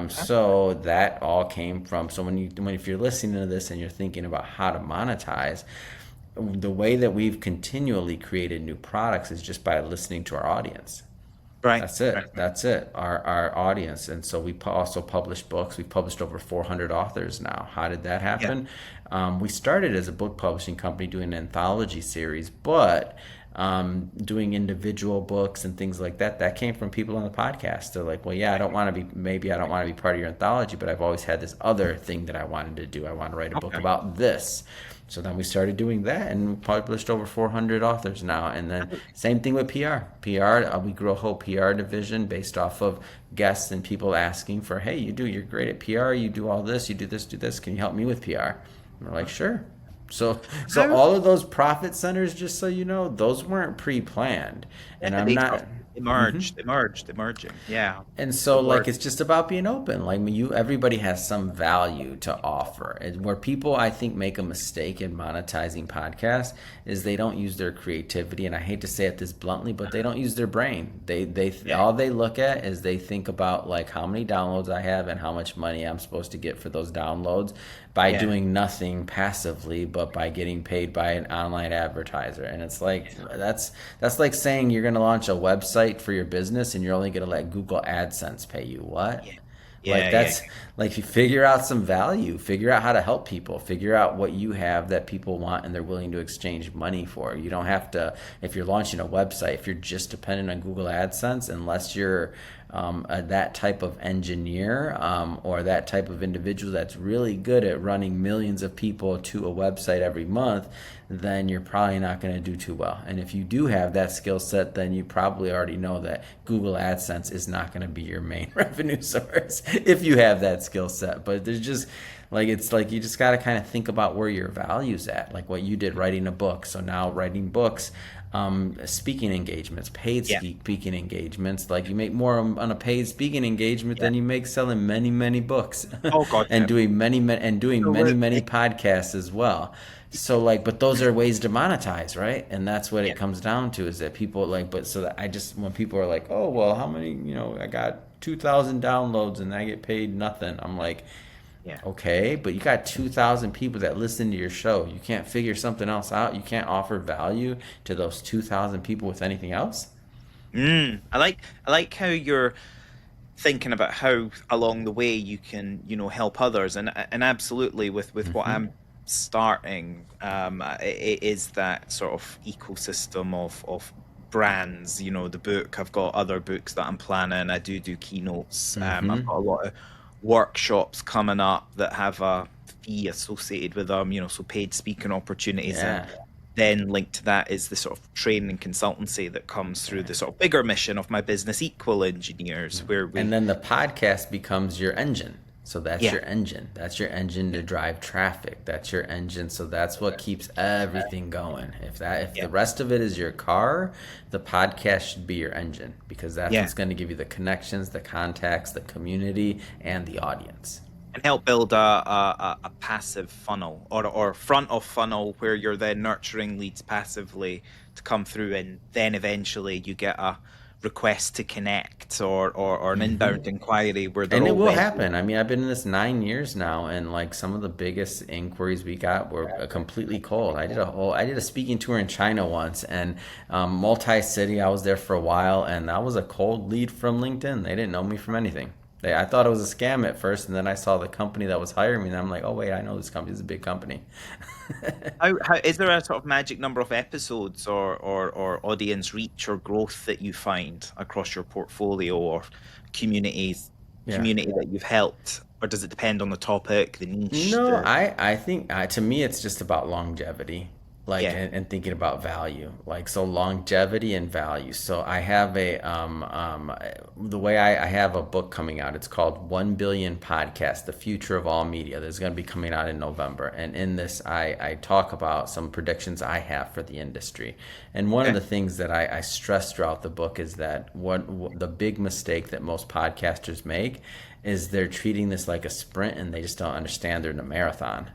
[SPEAKER 1] So that all came from, so if you're listening to this and you're thinking about how to monetize, the way that we've continually created new products is just by listening to our audience.
[SPEAKER 2] Right.
[SPEAKER 1] That's it.
[SPEAKER 2] Right. Right.
[SPEAKER 1] That's it. Our audience. And so also publish books. We've published over 400 authors now. How did that
[SPEAKER 2] Yeah.
[SPEAKER 1] happen? We started as a book publishing company doing an anthology series, but doing individual books and things like that, that came from people on the podcast. They're like, well, yeah, maybe I don't want to be part of your anthology, but I've always had this other thing that I wanted to do. I want to write a book
[SPEAKER 2] Okay.
[SPEAKER 1] about this. So then we started doing that, and we published over 400 authors now. And then same thing with PR. We grew a whole PR division based off of guests and people asking for, hey, you're great at PR. You do all this. You do this, do this. Can you help me with PR? And we're like, sure. So
[SPEAKER 2] How?
[SPEAKER 1] all of those profit centers, just so you know, those weren't pre-planned.
[SPEAKER 2] Yeah,
[SPEAKER 1] And I'm
[SPEAKER 2] they sort
[SPEAKER 1] not.
[SPEAKER 2] of emerging. Yeah.
[SPEAKER 1] And so,
[SPEAKER 2] The
[SPEAKER 1] like,
[SPEAKER 2] word.
[SPEAKER 1] it's just about being open. Like, everybody has some value to offer. And where people, I think, make a mistake in monetizing podcasts is they don't use their creativity. And I hate to say it this bluntly, but they don't use their brain.
[SPEAKER 2] Yeah.
[SPEAKER 1] All they look at is they think about like how many downloads I have and how much money I'm supposed to get for those downloads by
[SPEAKER 2] Yeah.
[SPEAKER 1] doing nothing passively, but by getting paid by an online advertiser. And it's like that's like saying you're going to launch a website for your business and you're only going to let Google AdSense pay you. What?
[SPEAKER 2] Yeah.
[SPEAKER 1] Like
[SPEAKER 2] Yeah. Yeah.
[SPEAKER 1] that's like you figure out some value, figure out how to help people, figure out what you have that people want and they're willing to exchange money for. You don't have to, if you're launching a website, if you're just dependent on Google AdSense, unless you're that type of engineer or that type of individual that's really good at running millions of people to a website every month, then you're probably not going to do too well. And if you do have that skill set, then you probably already know that Google AdSense is not going to be your main revenue source if you have that skill set. But there's just like it's like you just got to kind of think about where your value's at, like what you did writing a book. So now writing books, speaking engagements, paid
[SPEAKER 2] Yeah.
[SPEAKER 1] speaking engagements. Like you make more on a paid speaking engagement
[SPEAKER 2] Yeah.
[SPEAKER 1] than you make selling many books,
[SPEAKER 2] Oh God.
[SPEAKER 1] and
[SPEAKER 2] Yeah.
[SPEAKER 1] doing
[SPEAKER 2] So
[SPEAKER 1] many podcasts as well. So like, but those are ways to monetize, right? And that's what
[SPEAKER 2] yeah.
[SPEAKER 1] it comes down to is that people like, but so that I just, when people are like, oh, well, how many, I got 2,000 downloads and I get paid nothing. I'm like,
[SPEAKER 2] Yeah.
[SPEAKER 1] okay, but you got 2,000 people that listen to your show. You can't figure something else out. You can't offer value to those 2,000 people with anything else.
[SPEAKER 2] I like how you're thinking about how along the way you can help others, and absolutely with what
[SPEAKER 1] Hmm.
[SPEAKER 2] I'm starting, it is that sort of ecosystem of brands. The book, I've got other books that I'm planning. I do keynotes. I've
[SPEAKER 1] Hmm.
[SPEAKER 2] got a lot of workshops coming up that have a fee associated with them, so paid speaking opportunities. And
[SPEAKER 1] Yeah.
[SPEAKER 2] then linked to that is the sort of training and consultancy that comes through the sort of bigger mission of my business, Equal Engineers, where we
[SPEAKER 1] And then the podcast becomes your engine. So that's
[SPEAKER 2] yeah
[SPEAKER 1] your engine. That's your engine to drive traffic. That's your engine. So that's what keeps everything going. If
[SPEAKER 2] yeah
[SPEAKER 1] the rest of it is your car, the podcast should be your engine, because that's
[SPEAKER 2] yeah
[SPEAKER 1] what's going to give you the connections, the contacts, the community, and the audience.
[SPEAKER 2] and help build a passive funnel or front of funnel where you're then nurturing leads passively to come through, and then eventually you get a request to connect or an inbound inquiry where they're
[SPEAKER 1] And it
[SPEAKER 2] all
[SPEAKER 1] will
[SPEAKER 2] ready.
[SPEAKER 1] happen. I mean, I've been in this 9 years now, and like some of the biggest inquiries we got were completely cold. I did a speaking tour in China once, and multi-city. I was there for a while, and that was a cold lead from LinkedIn. They didn't know me from anything. I thought it was a scam at first, and then I saw the company that was hiring me, and I'm like, oh wait, I know this company. This is a big company.
[SPEAKER 2] How is there a sort of magic number of episodes or audience reach or growth that you find across your portfolio or communities
[SPEAKER 1] Yeah.
[SPEAKER 2] community that you've helped, or does it depend on the topic, the niche,
[SPEAKER 1] No,
[SPEAKER 2] the
[SPEAKER 1] I think to me it's just about longevity, like
[SPEAKER 2] yeah
[SPEAKER 1] and thinking about value, like so longevity and value. So I have the way I have a book coming out. It's called 1 Billion Podcast: The Future of All Media. That's going to be coming out in November, and in this I talk about some predictions I have for the industry. And one of
[SPEAKER 2] okay
[SPEAKER 1] the things that I stress throughout the book is that what the big mistake that most podcasters make is they're treating this like a sprint, and they just don't understand they're in a marathon.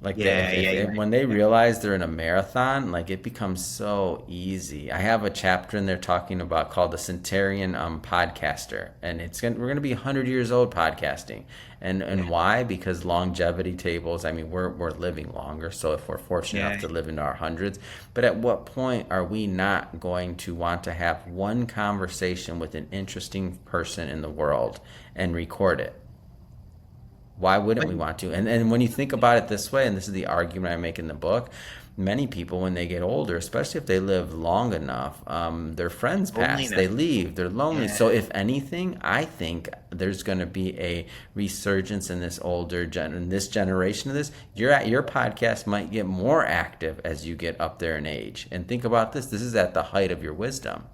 [SPEAKER 1] Like
[SPEAKER 2] yeah
[SPEAKER 1] when they realize they're in a marathon, like it becomes so easy. I have a chapter in there talking about called the Centenarian Podcaster, and we're gonna be 100 years old podcasting, and
[SPEAKER 2] yeah
[SPEAKER 1] why? Because longevity tables. I mean, we're living longer, so if we're fortunate enough
[SPEAKER 2] yeah
[SPEAKER 1] to live into our hundreds, but at what point are we not going to want to have one conversation with an interesting person in the world and record it? Why wouldn't we
[SPEAKER 2] When-
[SPEAKER 1] want to? And when you think about it this way, and this is the argument I make in the book, many people when they get older, especially if they live long enough, their friends pass, they
[SPEAKER 2] loneliness
[SPEAKER 1] leave, they're lonely. So
[SPEAKER 2] yeah
[SPEAKER 1] if anything, I think there's going to be a resurgence in this in this generation of this. Your podcast might get more active as you get up there in age. And think about this. This is at the height of your wisdom.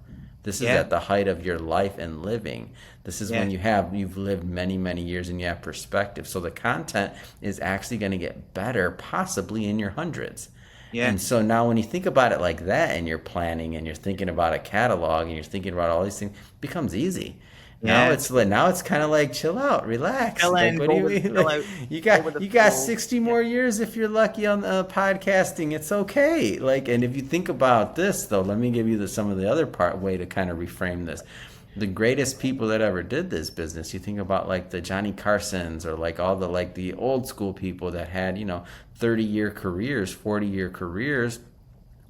[SPEAKER 1] This is
[SPEAKER 2] yeah
[SPEAKER 1] at the height of your life and living. This is
[SPEAKER 2] yeah
[SPEAKER 1] when you've lived many, many years and you have perspective. So the content is actually going to get better, possibly in your hundreds.
[SPEAKER 2] yeah
[SPEAKER 1] And so now when you think about it like that, and you're planning and you're thinking about a catalog and you're thinking about all these things, it becomes easy. Now
[SPEAKER 2] yeah
[SPEAKER 1] it's kind of like chill out, relax.
[SPEAKER 2] fill
[SPEAKER 1] Like
[SPEAKER 2] in
[SPEAKER 1] what do
[SPEAKER 2] go
[SPEAKER 1] you
[SPEAKER 2] with
[SPEAKER 1] mean?
[SPEAKER 2] fill
[SPEAKER 1] Like
[SPEAKER 2] out
[SPEAKER 1] you
[SPEAKER 2] go with the
[SPEAKER 1] got
[SPEAKER 2] flow
[SPEAKER 1] 60
[SPEAKER 2] yeah
[SPEAKER 1] more years if you're lucky on podcasting. It's okay. Like, and if you think about this though, let me give you some of the other way to kind of reframe this. The greatest people that ever did this business, you think about like the Johnny Carsons, or like all the old school people that had 30-year careers, 40-year careers.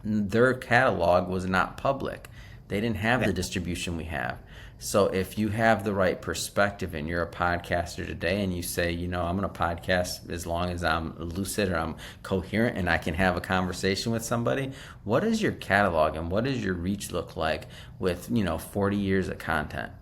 [SPEAKER 1] Their catalog was not public. They didn't have
[SPEAKER 2] yeah
[SPEAKER 1] the distribution we have. So if you have the right perspective and you're a podcaster today, and you say, I'm going to podcast as long as I'm lucid or I'm coherent and I can have a conversation with somebody, what does your catalog and what does your reach look like with 40 years of content?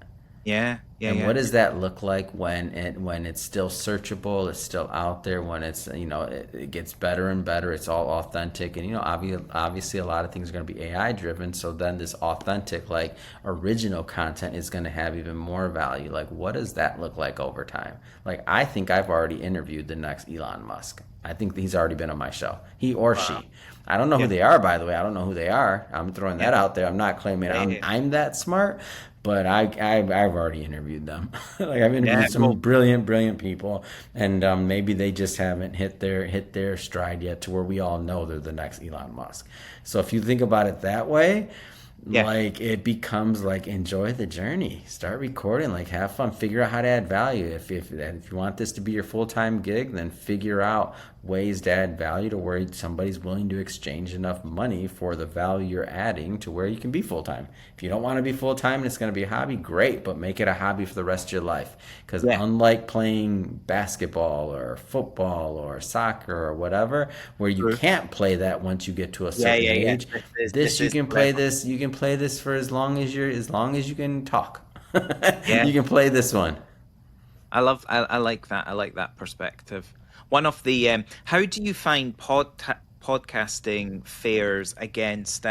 [SPEAKER 2] yeah
[SPEAKER 1] And what does that look like when it's still searchable, it's still out there, when it's it gets better and better, it's all authentic, and obviously a lot of things are going to be AI driven. So then this authentic, like original content is going to have even more value. Like what does that look like over time? Like I think I've already interviewed the next Elon Musk. I think he's already been on my show, he or she.
[SPEAKER 2] wow
[SPEAKER 1] I don't know who
[SPEAKER 2] yeah
[SPEAKER 1] they are, by the way. I don't know who they are. I'm throwing
[SPEAKER 2] yeah
[SPEAKER 1] that out there. I'm not claiming
[SPEAKER 2] yeah
[SPEAKER 1] I'm that smart, but I've already interviewed them. Like I've
[SPEAKER 2] yeah
[SPEAKER 1] interviewed some
[SPEAKER 2] cool
[SPEAKER 1] brilliant people, and maybe they just haven't hit their stride yet to where we all know they're the next Elon Musk. So if you think about it that way,
[SPEAKER 2] yeah
[SPEAKER 1] like it becomes like enjoy the journey, start recording, like have fun, figure out how to add value. If you want this to be your full-time gig, then figure out ways to add value to where somebody's willing to exchange enough money for the value you're adding to where you can be full-time. If you don't want to be full-time and it's going to be a hobby, great, but make it a hobby for the rest of your life. Because
[SPEAKER 2] yeah
[SPEAKER 1] unlike playing basketball or football or soccer or whatever, where you
[SPEAKER 2] true
[SPEAKER 1] can't play that once you get to a
[SPEAKER 2] yeah
[SPEAKER 1] certain
[SPEAKER 2] yeah
[SPEAKER 1] age,
[SPEAKER 2] this
[SPEAKER 1] you
[SPEAKER 2] is
[SPEAKER 1] can
[SPEAKER 2] the
[SPEAKER 1] play
[SPEAKER 2] level
[SPEAKER 1] this for as long as you can talk.
[SPEAKER 2] yeah
[SPEAKER 1] You can play this one.
[SPEAKER 2] I like that. I like that perspective. One of the how do you find podcasting fares against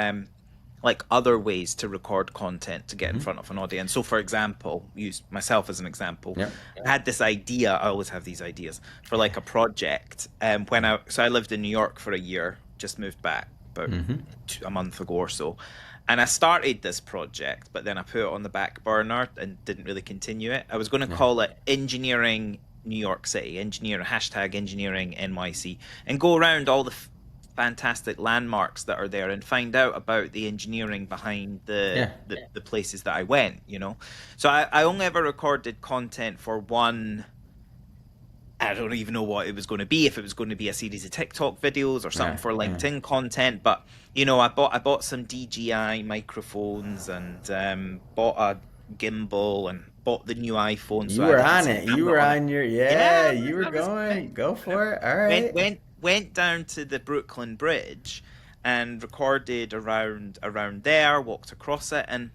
[SPEAKER 2] like other ways to record content to get in front of an audience. So for example, use myself as an example.
[SPEAKER 1] Yep.
[SPEAKER 2] I had this idea, I always have these ideas for like a project. So I lived in New York for a year, just moved back about a month ago or so. And I started this project, but then I put it on the back burner and didn't really continue it. I was going to call it Engineering New York City, hashtag Engineering NYC, and go around all the fantastic landmarks that are there and find out about the engineering behind the places that I went, you know. So I only ever recorded content for one. I don't even know what it was going to be, if it was going to be a series of TikTok videos or something for LinkedIn content. But you know, I bought some DJI microphones and bought a gimbal and bought the new iPhone.
[SPEAKER 1] You were on it. You were on your you were going. Go for it. All right.
[SPEAKER 2] Went down to the Brooklyn Bridge and recorded around there. Walked across it, and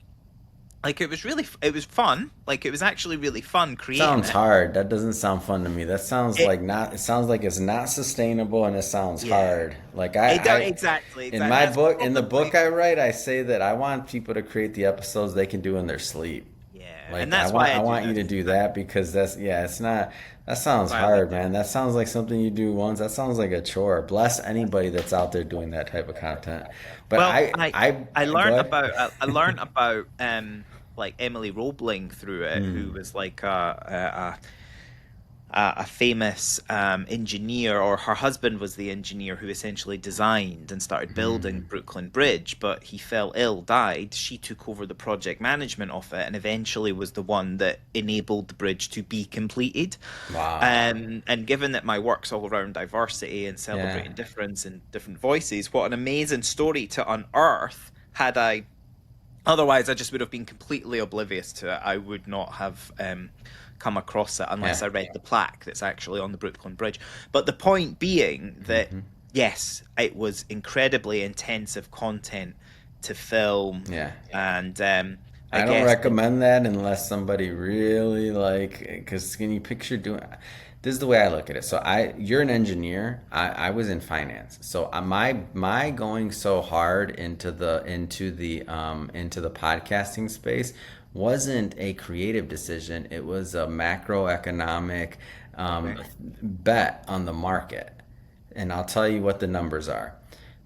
[SPEAKER 2] like it was fun. Like it was actually really fun creating.
[SPEAKER 1] Sounds hard. That doesn't sound fun to me. That sounds It sounds like it's not sustainable, and it sounds hard. Like
[SPEAKER 2] exactly.
[SPEAKER 1] In my book, in the book I write, I say that I want people to create the episodes they can do in their sleep. Like,
[SPEAKER 2] and that's
[SPEAKER 1] I want you to do that, because it's not. That sounds hard, man. That sounds like something you do once. That sounds like a chore. Bless anybody that's out there doing that type of content. But
[SPEAKER 2] I learned about like Emily Roebling through it, who was like a famous engineer, or her husband was the engineer who essentially designed and started building Brooklyn Bridge, but he fell ill, died. She took over the project management of it and eventually was the one that enabled the bridge to be completed.
[SPEAKER 1] Wow.
[SPEAKER 2] And given that my work's all around diversity and celebrating difference and different voices, what an amazing story to unearth. Otherwise I just would have been completely oblivious to it. I would not have come across it unless I read the plaque that's actually on the Brooklyn Bridge. But the point being that yes, it was incredibly intensive content to film. And
[SPEAKER 1] I don't recommend that unless somebody really because can you picture doing? This is the way I look at it. So you're an engineer. I was in finance. So my going so hard into the podcasting space wasn't a creative decision. It was a macroeconomic bet on the market. And I'll tell you what the numbers are.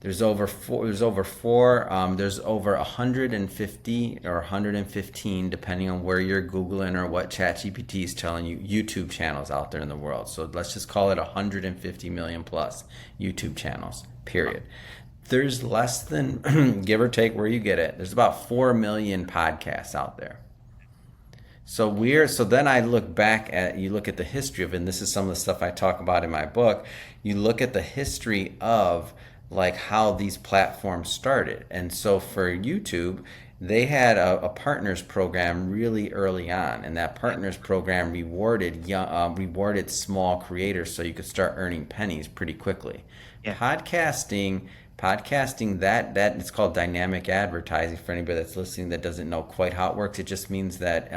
[SPEAKER 1] There's over 150 or 115, depending on where you're Googling or what ChatGPT is telling you, YouTube channels out there in the world. So let's just call it 150 million plus YouTube channels, period. There's less than, give or take where you get it, there's about 4 million podcasts out there. So then I look back you look at the history of it, and this is some of the stuff I talk about in my book. You look at the history of like how these platforms started. And so for YouTube, they had a partners program really early on, and that partners program rewarded small creators so you could start earning pennies pretty quickly. Podcasting, that it's called dynamic advertising. For anybody that's listening that doesn't know quite how it works, it just means that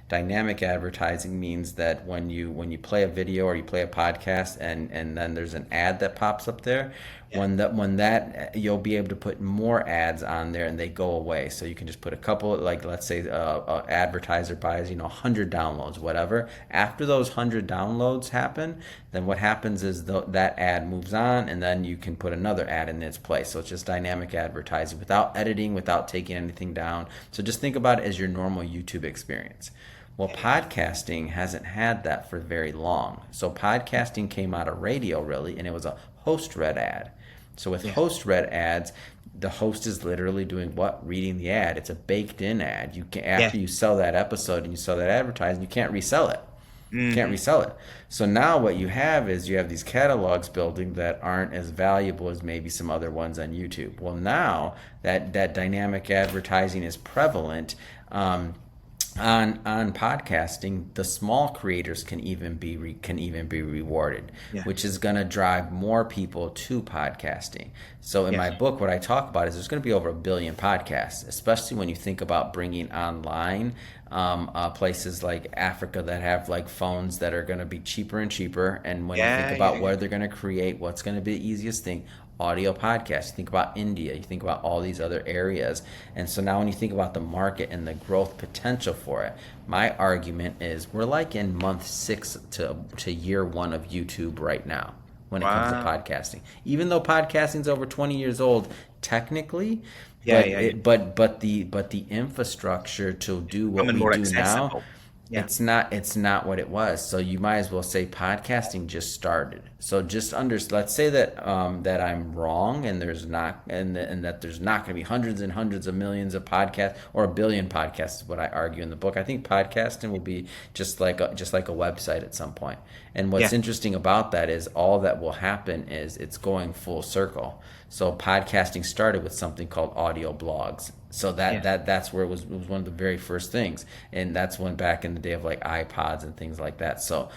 [SPEAKER 1] dynamic advertising means that when you play a video or you play a podcast and then there's an ad that pops up there, when that you'll be able to put more ads on there and they go away. So you can just put a couple, like let's say a advertiser buys 100 downloads, whatever. After those 100 downloads happen, then what happens is that ad moves on, and then you can put another ad in its place. So it's just dynamic advertising without editing, without taking anything down. So just think about it as your normal YouTube experience. Well, podcasting hasn't had that for very long. So podcasting came out of radio, really, and it was a host-read ad. So with host-read ads, the host is literally doing what? Reading the ad. It's a baked-in ad. After you sell that episode and you sell that advertising, you can't resell it. You can't resell it. So now what you have these catalogs building that aren't as valuable as maybe some other ones on YouTube. Well, now that dynamic advertising is prevalent, on podcasting, the small creators can even be rewarded, which is going to drive more people to podcasting. So in my book, what I talk about is there's going to be over 1 billion podcasts, especially when you think about bringing online places like Africa that have like phones that are going to be cheaper and cheaper. And when you think about where they're going to create, what's going to be the easiest thing, audio podcasts. You think about India, you think about all these other areas. And so now when you think about the market and the growth potential for it, my argument is we're like in month 6 to year 1 of YouTube right now when it comes to podcasting. Even though podcasting's over 20 years old, technically, but the infrastructure to do what we do now, it's not what it was. So you might as well say podcasting just started. So just let's say that that I'm wrong, and there's not, and that there's not going to be hundreds and hundreds of millions of podcasts, or a billion podcasts is what I argue in the book. I think podcasting will be just like a website at some point. And what's interesting about that is all that will happen is it's going full circle. So podcasting started with something called audio blogs. So that's where it was one of the very first things, and that's when back in the day of like iPods and things like that. So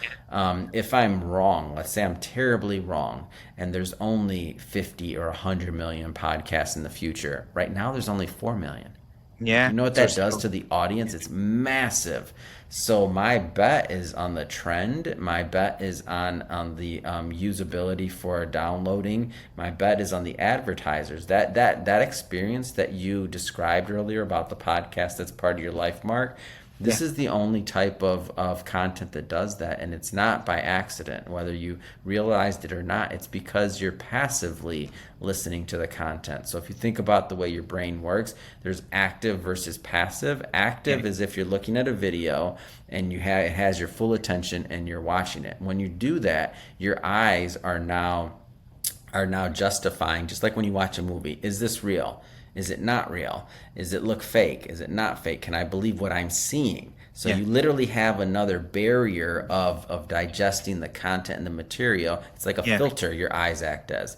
[SPEAKER 1] if I'm wrong, let's say I'm terribly wrong, and there's only 50 or 100 million podcasts in the future. Right now, there's only 4 million.
[SPEAKER 2] Yeah.
[SPEAKER 1] You know what that does to the audience? It's massive. So my bet is on the trend. My bet is on the usability for downloading. My bet is on the advertisers. That experience that you described earlier about the podcast that's part of your life, Mark, this is the only type of content that does that, and it's not by accident. Whether you realized it or not, it's because you're passively listening to the content. So if you think about the way your brain works, there's active versus passive. Active is if you're looking at a video and it has your full attention and you're watching it. When you do that, your eyes are now justifying, just like when you watch a movie. Is this real? Is it not real? Is it look fake? Is it not fake? Can I believe what I'm seeing? So you literally have another barrier of digesting the content and the material. It's like a filter your eyes act as.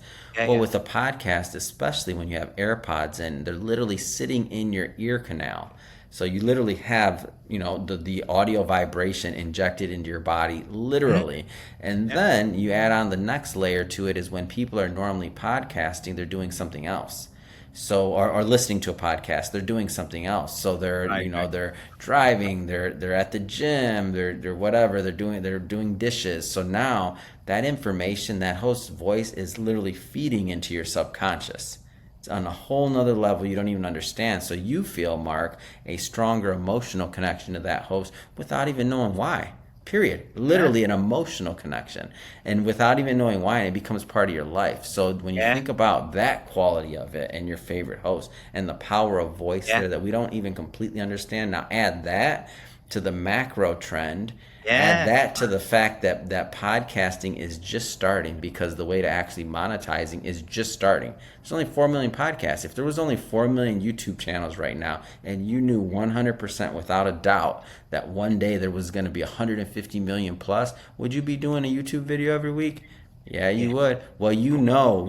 [SPEAKER 1] With a podcast, especially when you have AirPods in, they're literally sitting in your ear canal. So you literally have, the audio vibration injected into your body, literally. And then you add on the next layer to it is when people are normally podcasting, they're doing something else. So, or listening to a podcast, they're doing something else. So they're, they're driving, they're at the gym, they're whatever, they're doing dishes. So now that information, that host's voice is literally feeding into your subconscious. It's on a whole nother level you don't even understand. So you feel, Mark, a stronger emotional connection to that host without even knowing why. Period. Literally an emotional connection. And without even knowing why, it becomes part of your life. So when you think about that quality of it and your favorite host and the power of voice there that we don't even completely understand, now add that to the macro trend. Add that to the fact that podcasting is just starting, because the way to actually monetizing is just starting. There's only 4 million podcasts. If there was only 4 million YouTube channels right now, and you knew 100% without a doubt that one day there was going to be 150 million plus, would you be doing a YouTube video every week? Yeah, you would. Well, you know,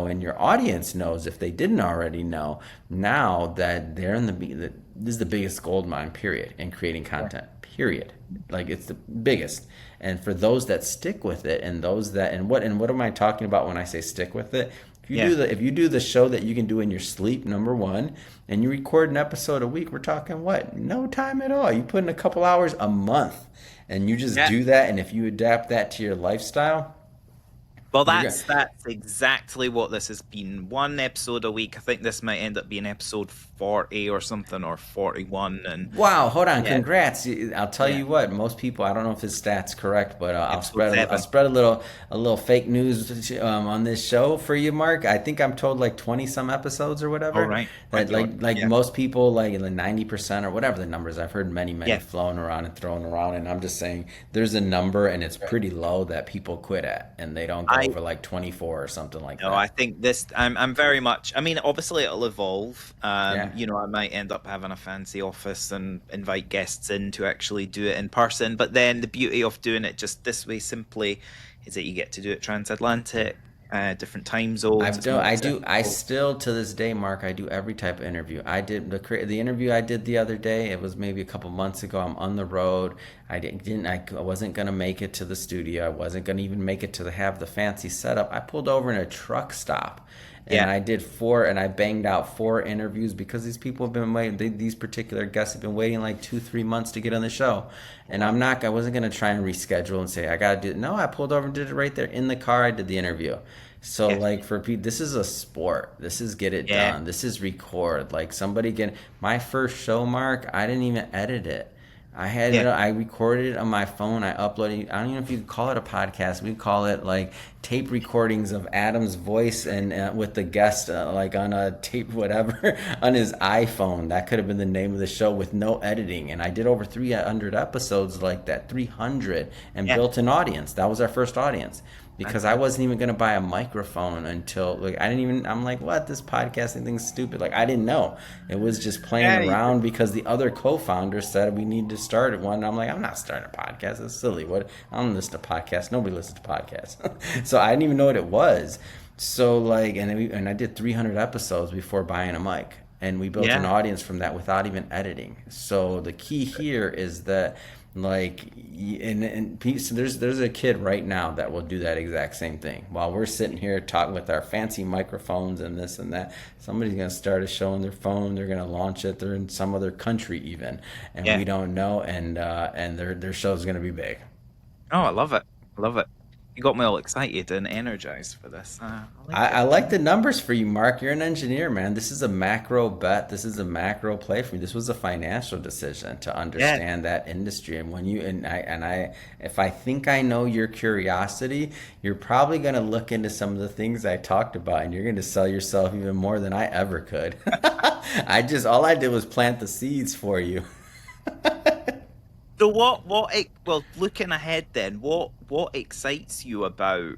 [SPEAKER 1] and your audience knows, if they didn't already know, now that they're this is the biggest gold mine, period, in creating content, period. Like, it's the biggest. And for those that stick with it, and those that, and what am I talking about when I say stick with it? If you do the show that you can do in your sleep, number one, and you record an episode a week, we're talking what? No time at all. You put in a couple hours a month, and you just do that. And if you adapt that to your lifestyle,
[SPEAKER 2] well, that's exactly what this has been. One episode a week. I think this might end up being episode 40 or something, or 41. And
[SPEAKER 1] wow, hold on, congrats! I'll tell you what. Most people, I don't know if his stats correct, but I'll spread a little fake news on this show for you, Mark. I think I'm told like 20 some episodes or whatever.
[SPEAKER 2] Oh, right.
[SPEAKER 1] Like most people, like in the 90% or whatever the numbers. I've heard many flown around and thrown around, and I'm just saying there's a number, and it's pretty low that people quit at, and they don't go over like 24 or something like that.
[SPEAKER 2] No, I think this. I'm very much. I mean, obviously it'll evolve. I might end up having a fancy office and invite guests in to actually do it in person. But then the beauty of doing it just this way simply is that you get to do it transatlantic, different time zones.
[SPEAKER 1] I still to this day, Mark, I do every type of interview. I did the interview I did the other day. It was maybe a couple months ago. I'm on the road. I wasn't gonna make it to the studio. I wasn't gonna even make it to have the fancy setup. I pulled over in a truck stop. And I did I banged out 4 interviews, because these people have been waiting. These particular guests have been waiting like 2-3 months to get on the show. And I wasn't going to try and reschedule and say, I got to do it. No, I pulled over and did it right there in the car. I did the interview. So
[SPEAKER 2] Yeah.
[SPEAKER 1] like for people, this is a sport. This is get it
[SPEAKER 2] Yeah.
[SPEAKER 1] done. This is record. Like somebody get my first show, Mark. I didn't even edit it. I had
[SPEAKER 2] Yeah.
[SPEAKER 1] it. I recorded it on my phone. I uploaded it. I don't even know if you could call it a podcast. We call it like tape recordings of Adam's voice and with the guest like on a tape whatever on his iPhone. That could have been the name of the show with no editing. And I did over 300 episodes like that, 300, and
[SPEAKER 2] Yeah.
[SPEAKER 1] built an audience. That was our first audience because I
[SPEAKER 2] Fantastic.
[SPEAKER 1] wasn't even gonna buy a microphone until like I didn't even. I'm like, what? This podcasting thing's stupid. Like I didn't know. It was just playing
[SPEAKER 2] Yeah.
[SPEAKER 1] around because the other co-founders said we need to start one. And I'm like, I'm not starting a podcast. It's silly. What? I don't listen to podcasts. Nobody listens to podcasts. So I didn't even know what it was. So like, and I did 300 episodes before buying a mic. And we built an
[SPEAKER 2] Yeah.
[SPEAKER 1] audience from that without even editing. So the key here is that like so there's a kid right now that will do that exact same thing while we're sitting here talking with our fancy microphones and this and that. Somebody's going to start a show on their phone. They're going to launch it. They're in some other country even, and
[SPEAKER 2] Yeah.
[SPEAKER 1] we don't know, and their show's going to be big.
[SPEAKER 2] Oh, I love it. I love it. You got me all excited and energized for this. I like
[SPEAKER 1] I
[SPEAKER 2] it.
[SPEAKER 1] like the numbers for you, Mark. You're an engineer, man. This is a macro bet. This is a macro play for me. This was a financial decision to
[SPEAKER 2] Yeah.
[SPEAKER 1] understand that industry. And when you and I, if I think I know your curiosity, you're probably going to look into some of the things I talked about, and you're going to sell yourself even more than I ever could. All I did was plant the seeds for you.
[SPEAKER 2] So well, looking ahead then, what excites you about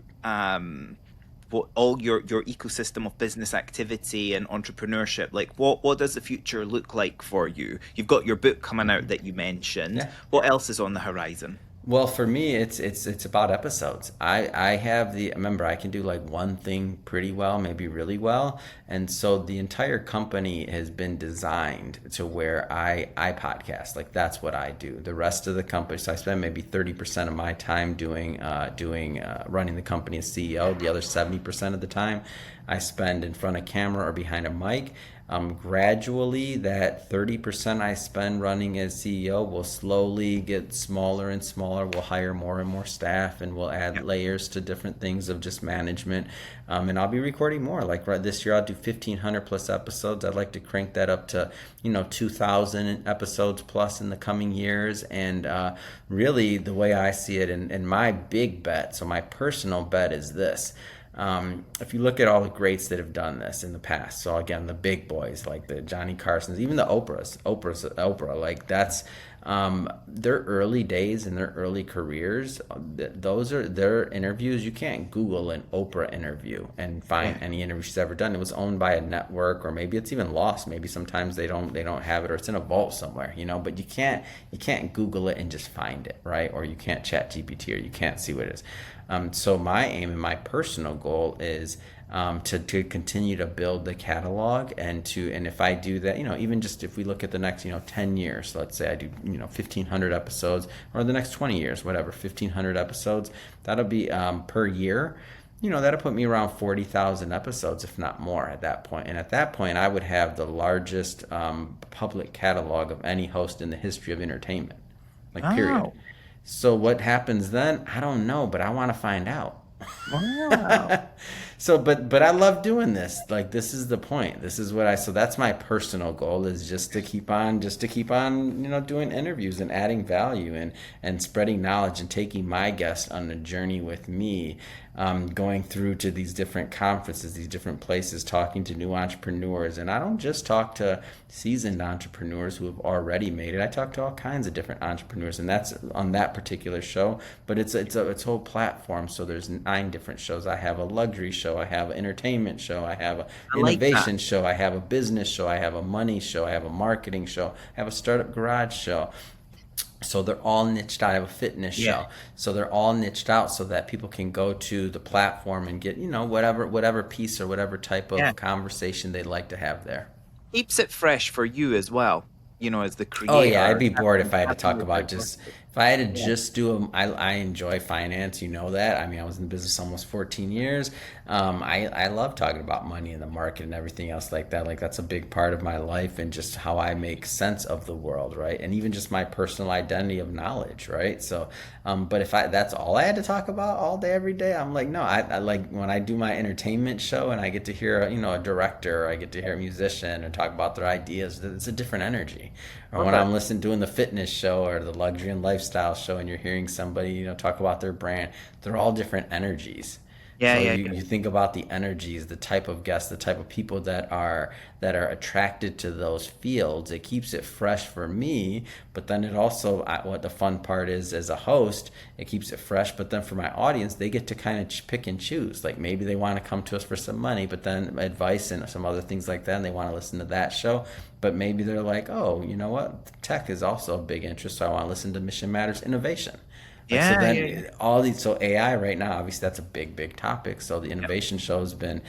[SPEAKER 2] what all your ecosystem of business activity and entrepreneurship? Like what does the future look like for you? You've got your book coming out that you mentioned.
[SPEAKER 1] Yeah.
[SPEAKER 2] What else is on the horizon?
[SPEAKER 1] Well, for me, it's about episodes. I have the remember I can do like one thing pretty well, maybe really well, and so the entire company has been designed to where I podcast. Like that's what I do. The rest of the company, so I spend maybe 30% of my time doing running the company as CEO. The other 70% of the time, I spend in front of camera or behind a mic. Gradually, that 30% I spend running as CEO will slowly get smaller and smaller. We'll hire more and more staff, and we'll add
[SPEAKER 2] Yeah.
[SPEAKER 1] layers to different things of just management. And I'll be recording more. Like right this year, I'll do 1,500 plus episodes. I'd like to crank that up to 2,000 episodes plus in the coming years. And really, the way I see it, and my big bet, so my personal bet is this. If you look at all the greats that have done this in the past, so again, the big boys like the Johnny Carsons, even the Oprah, like that's their early days and their early careers. Those are their interviews. You can't Google an Oprah interview and find
[SPEAKER 2] Yeah.
[SPEAKER 1] any interview she's ever done. It was owned by a network, or maybe it's even lost. Maybe sometimes they don't have it, or it's in a vault somewhere, But you can't Google it and just find it, right? Or you can't Chat GPT, or you can't see what it is. So my aim and my personal goal is to continue to build the catalog and if I do that, even just if we look at the next 10 years, let's say I do 1,500 episodes, or the next 20 years, whatever, 1,500 episodes, that'll be per year. That'll put me around 40,000 episodes, if not more, at that point. And at that point, I would have the largest public catalog of any host in the history of entertainment, like period.
[SPEAKER 2] Oh,
[SPEAKER 1] So what happens then? I don't know, but I want to find out.
[SPEAKER 2] wow.
[SPEAKER 1] So, but I love doing this. Like this is the point. This is what so that's my personal goal is just to keep on, doing interviews and adding value and spreading knowledge and taking my guests on a journey with me, going through to these different conferences, these different places, talking to new entrepreneurs. And I don't just talk to seasoned entrepreneurs who have already made it. I talk to all kinds of different entrepreneurs, and that's on that particular show. But it's a whole platform. So there's 9 different shows. I have a luxury show. I have an entertainment show. I have an
[SPEAKER 2] I like that.
[SPEAKER 1] innovation show. I have a business show. I have a money show. I have a marketing show. I have a startup garage show. So they're all niched out. I have a fitness
[SPEAKER 2] Yeah.
[SPEAKER 1] show. So they're all niched out so that people can go to the platform and get, whatever piece or whatever type
[SPEAKER 2] Yeah.
[SPEAKER 1] of conversation they'd like to have there.
[SPEAKER 2] Keeps it fresh for you as well, as the
[SPEAKER 1] Oh yeah, I'd
[SPEAKER 2] creator.
[SPEAKER 1] be bored if I had to
[SPEAKER 2] Having
[SPEAKER 1] talk
[SPEAKER 2] your
[SPEAKER 1] about just
[SPEAKER 2] diversity.
[SPEAKER 1] If I had to just do I enjoy finance, you know that. I mean, I was in the business almost 14 years. I love talking about money and the market and everything else like that. Like that's a big part of my life and just how I make sense of the world, right? And even just my personal identity of knowledge, right? So, but if that's all I had to talk about all day, every day, I'm like, no, I like when I do my entertainment show and I get to hear, a director, or I get to hear a musician and talk about their ideas, it's a different energy. Or when
[SPEAKER 2] Okay.
[SPEAKER 1] I'm listening doing the fitness show or the luxury and lifestyle show and you're hearing somebody, talk about their brand, they're all different energies.
[SPEAKER 2] Yeah,
[SPEAKER 1] So
[SPEAKER 2] yeah,
[SPEAKER 1] you think about the energies, the type of guests, the type of people that are attracted to those fields. It keeps it fresh for me, but then it also what the fun part is as a host, it keeps it fresh. But then for my audience, they get to kind of pick and choose. Like maybe they want to come to us for some money, but then advice and some other things like that, and they want to listen to that show. But maybe they're like, oh, you know what? Tech is also a big interest, so I want to listen to Mission Matters Innovation. Like so
[SPEAKER 2] yeah, yeah, yeah.
[SPEAKER 1] then all these so AI right now obviously that's a big topic. So the
[SPEAKER 2] Yep.
[SPEAKER 1] innovation show's been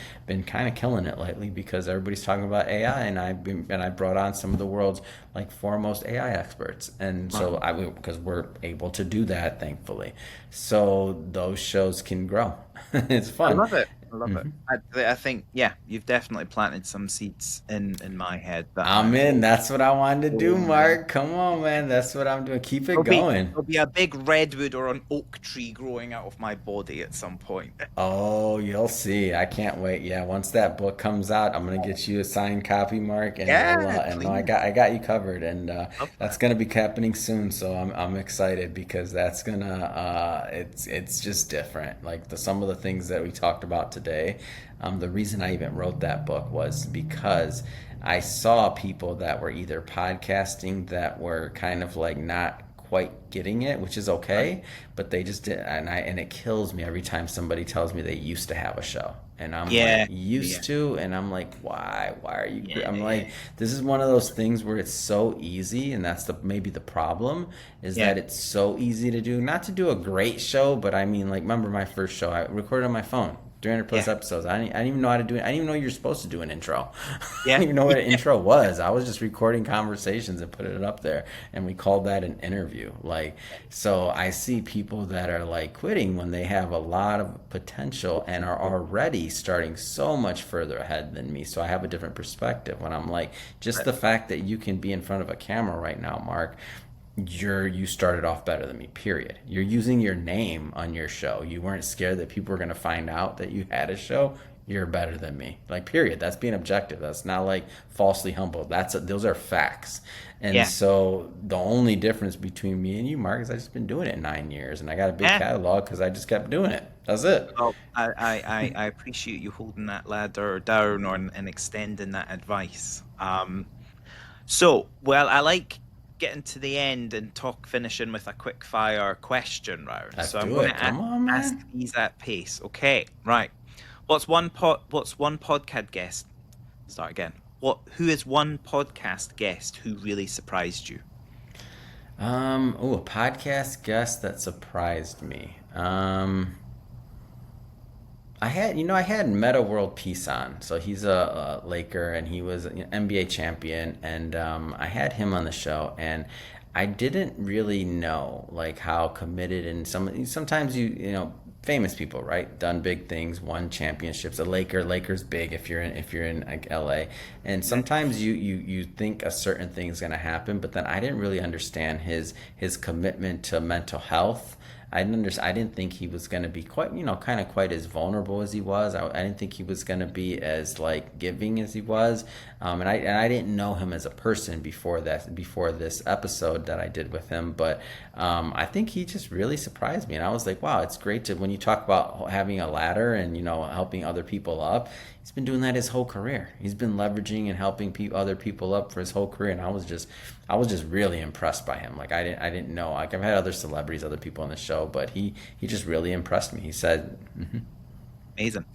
[SPEAKER 1] kind of killing it lately because everybody's talking about AI and I brought on some of the world's like foremost AI experts. And
[SPEAKER 2] Wow.
[SPEAKER 1] so because we're able to do that thankfully. So those shows can grow. It's
[SPEAKER 2] I
[SPEAKER 1] fun.
[SPEAKER 2] love it. I love it. I think, yeah, you've definitely planted some seeds in my head that
[SPEAKER 1] I'm
[SPEAKER 2] I'm
[SPEAKER 1] in. That's what I wanted to do,
[SPEAKER 2] going with.
[SPEAKER 1] Mark. Come on, man. That's what I'm doing. Keep it
[SPEAKER 2] There'll be
[SPEAKER 1] going.
[SPEAKER 2] there'll be a big redwood or an oak tree growing out of my body at some point.
[SPEAKER 1] Oh, you'll see. I can't wait. Yeah, once that book comes out, I'm gonna get you a signed copy, Mark, and we'll
[SPEAKER 2] Yeah,
[SPEAKER 1] and no, I
[SPEAKER 2] please.
[SPEAKER 1] got you covered, and
[SPEAKER 2] Love
[SPEAKER 1] that's
[SPEAKER 2] that.
[SPEAKER 1] gonna be happening soon. So I'm excited because that's gonna it's just different. Like some of the things that we talked about today. The reason I even wrote that book was because I saw people that were either podcasting that were kind of like not quite getting it, which is
[SPEAKER 2] Right.
[SPEAKER 1] okay, but they just did, and it kills me every time somebody tells me they used to have a show, and I'm like
[SPEAKER 2] Yeah. Yeah.
[SPEAKER 1] used to, and I'm like why are you?
[SPEAKER 2] Yeah.
[SPEAKER 1] I'm
[SPEAKER 2] Yeah.
[SPEAKER 1] like this is one of those things where it's so easy, and that's the maybe the problem is
[SPEAKER 2] Yeah.
[SPEAKER 1] that it's so easy to do, not to do a great show, but I mean like remember my first show I recorded on my phone. 300
[SPEAKER 2] Yeah.
[SPEAKER 1] plus episodes. I didn't even know how to do it. I didn't even know you're supposed to do an intro. I
[SPEAKER 2] Yeah.
[SPEAKER 1] didn't even know what an intro was. I was just recording conversations and putting it up there, and we called that an interview. Like, so I see people that are like quitting when they have a lot of potential and are already starting so much further ahead than me. So I have a different perspective when I'm like, just
[SPEAKER 2] Right.
[SPEAKER 1] the fact that you can be in front of a camera right now, Mark, you started off better than me, period. You're using your name on your show. You weren't scared that people were going to find out that you had a show. You're better than me, like, period. That's being objective. That's not like falsely humble. Those are facts. And
[SPEAKER 2] Yeah.
[SPEAKER 1] so the only difference between me and you, Mark, is I just been doing it 9 years and I got a big
[SPEAKER 2] Yeah.
[SPEAKER 1] catalog because I just kept doing it. That's it.
[SPEAKER 2] Well, I appreciate you holding that ladder down and extending that advice. So, well, I like getting to the end and finishing with a quick fire question round.
[SPEAKER 1] Let's
[SPEAKER 2] So I'm
[SPEAKER 1] do
[SPEAKER 2] going
[SPEAKER 1] it.
[SPEAKER 2] to
[SPEAKER 1] Come on,
[SPEAKER 2] ask
[SPEAKER 1] man.
[SPEAKER 2] these at pace. Okay, right. What's one podcast guest? Start again. Who is one podcast guest who really surprised you?
[SPEAKER 1] A podcast guest that surprised me. I had Meta World Peace on. So he's a Laker and he was an NBA champion. And I had him on the show. And I didn't really know like how committed and sometimes famous people, right? Done big things, won championships. Lakers big if you're in like LA. And sometimes you think a certain thing is going to happen, but then I didn't really understand his commitment to mental health. I didn't think he was going to be quite, kind of quite as vulnerable as he was. I didn't think he was going to be as like giving as he was. And I didn't know him as a person before this episode that I did with him. But I think he just really surprised me. And I was like, wow, it's great when you talk about having a ladder and, helping other people up. He's been doing that his whole career. He's been leveraging and helping other people up for his whole career. And I was just really impressed by him. Like I didn't know. Like I've had other celebrities, other people on the show, but he just really impressed me. He said,
[SPEAKER 2] Amazing.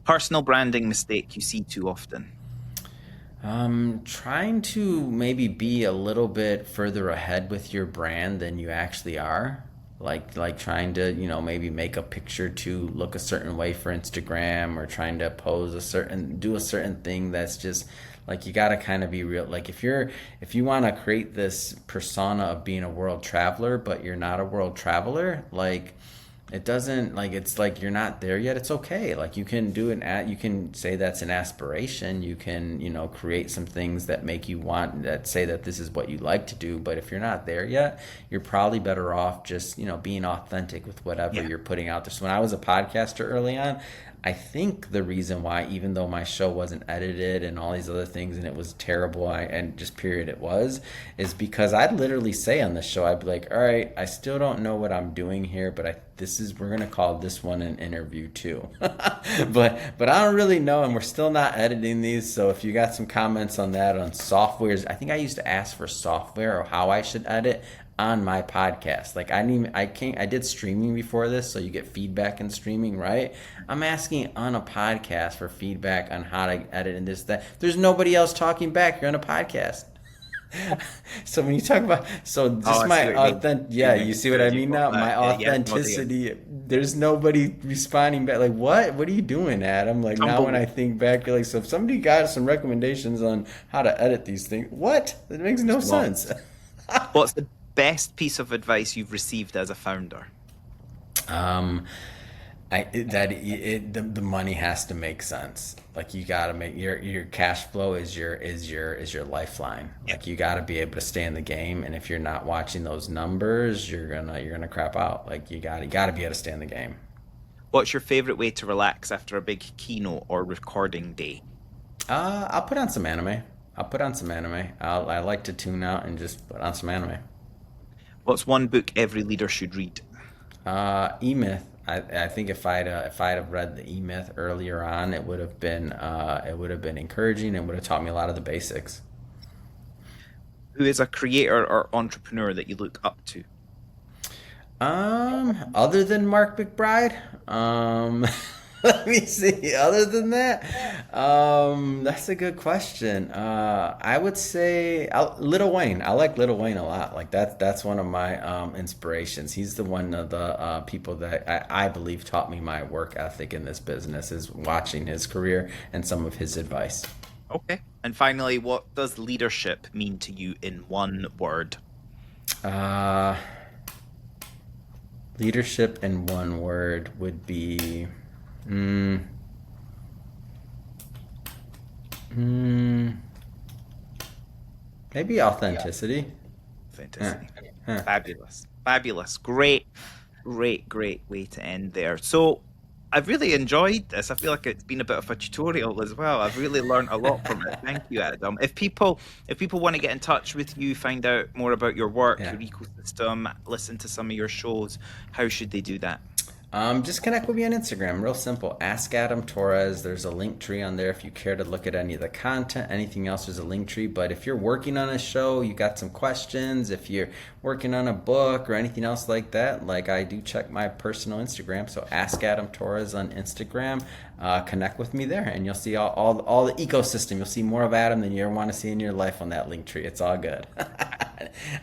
[SPEAKER 2] Personal branding mistake you see too often.
[SPEAKER 1] trying to maybe be a little bit further ahead with your brand than you actually are. Like trying to, maybe make a picture to look a certain way for Instagram or trying to do a certain thing that's just Like you got to kind of be real. Like if you want to create this persona of being a world traveler, but you're not a world traveler, like it doesn't, like, it's like you're not there yet. It's okay. Like you can do you can say that's an aspiration. You can, create some things that make you want, that say that this is what you like to do. But if you're not there yet, you're probably better off just, being authentic with whatever you're putting out there. So when I was a podcaster early on, I think the reason why, even though my show wasn't edited and all these other things and it was terrible, and just period it was, is because I'd literally say on the show, I'd be like, all right, I still don't know what I'm doing here, but we're going to call this one an interview too. but I don't really know, and we're still not editing these. So if you got some comments on that, on softwares, I think I used to ask for software or how I should edit on my podcast. Like I did streaming before this, so you get feedback in streaming, right? I'm asking on a podcast for feedback on how to edit and this, that. There's nobody else talking back. You're on a podcast. So when you talk about, you see what I mean now? My authenticity, there's nobody responding back. Like, what are you doing, Adam? Like now when I think back, you're like, so if somebody got some recommendations on how to edit these things, what? That makes no sense.
[SPEAKER 2] What's the best piece of advice you've received as a founder?
[SPEAKER 1] The money has to make sense. Like you got to make your cash flow is your lifeline. Like you got to be able to stay in the game, and if you're not watching those numbers, you're gonna crap out. Like you got to be able to stay in the game.
[SPEAKER 2] What's your favorite way to relax after a big keynote or recording day?
[SPEAKER 1] I'll put on some anime. I like to tune out and just put on some anime.
[SPEAKER 2] What's one book every leader should read?
[SPEAKER 1] E-Myth. I think if I'd have read the E-Myth earlier on, it would have been encouraging and would have taught me a lot of the basics.
[SPEAKER 2] Who is a creator or entrepreneur that you look up to?
[SPEAKER 1] Other than Mark McBride, let me see. Other than that, that's a good question. I would say Lil Wayne. I like Lil Wayne a lot. Like that's one of my inspirations. He's the one of the people that I believe taught me my work ethic in this business, is watching his career and some of his advice.
[SPEAKER 2] Okay. And finally, what does leadership mean to you in one word?
[SPEAKER 1] Leadership in one word would be maybe authenticity.
[SPEAKER 2] Authenticity. Fabulous. Great way to end there. So I've really enjoyed this. I feel like it's been a bit of a tutorial as well. I've really learned a lot from it. Thank you, Adam. If people want to get in touch with you, find out more about your work, your ecosystem, listen to some of your shows, how should they do that?
[SPEAKER 1] Just connect with me on Instagram. Real simple. Ask Adam Torres. There's a link tree on there if you care to look at any of the content. Anything else, there's a link tree. But if you're working on a show, you got some questions, if you're working on a book or anything else like that, like I do check my personal Instagram. So Ask Adam Torres on Instagram. Connect with me there, and you'll see all the ecosystem. You'll see more of Adam than you ever want to see in your life on that link tree. It's all good.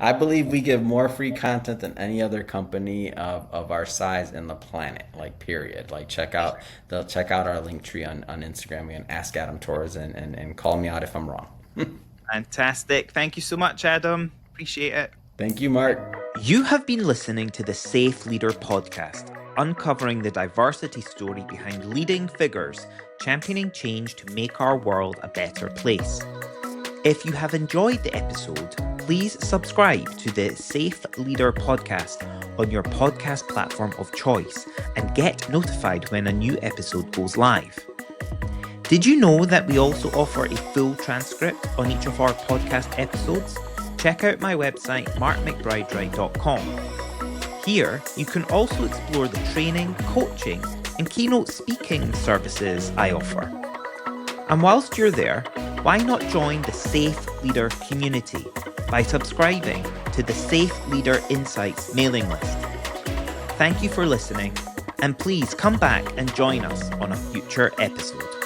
[SPEAKER 1] I believe we give more free content than any other company of our size in the planet, like period. Like check out our link tree on Instagram and Ask Adam Torres and call me out if I'm wrong.
[SPEAKER 2] Fantastic. Thank you so much, Adam. Appreciate it.
[SPEAKER 1] Thank you, Mark.
[SPEAKER 2] You have been listening to the Safe Leader podcast, uncovering the diversity story behind leading figures championing change to make our world a better place. If you have enjoyed the episode, please subscribe to the Safe Leader podcast on your podcast platform of choice and get notified when a new episode goes live. Did you know that we also offer a full transcript on each of our podcast episodes? Check out my website, markmcbridewright.com. Here, you can also explore the training, coaching, and keynote speaking services I offer. And whilst you're there, why not join the Safe Leader community by subscribing to the Safe Leader Insights mailing list? Thank you for listening, and please come back and join us on a future episode.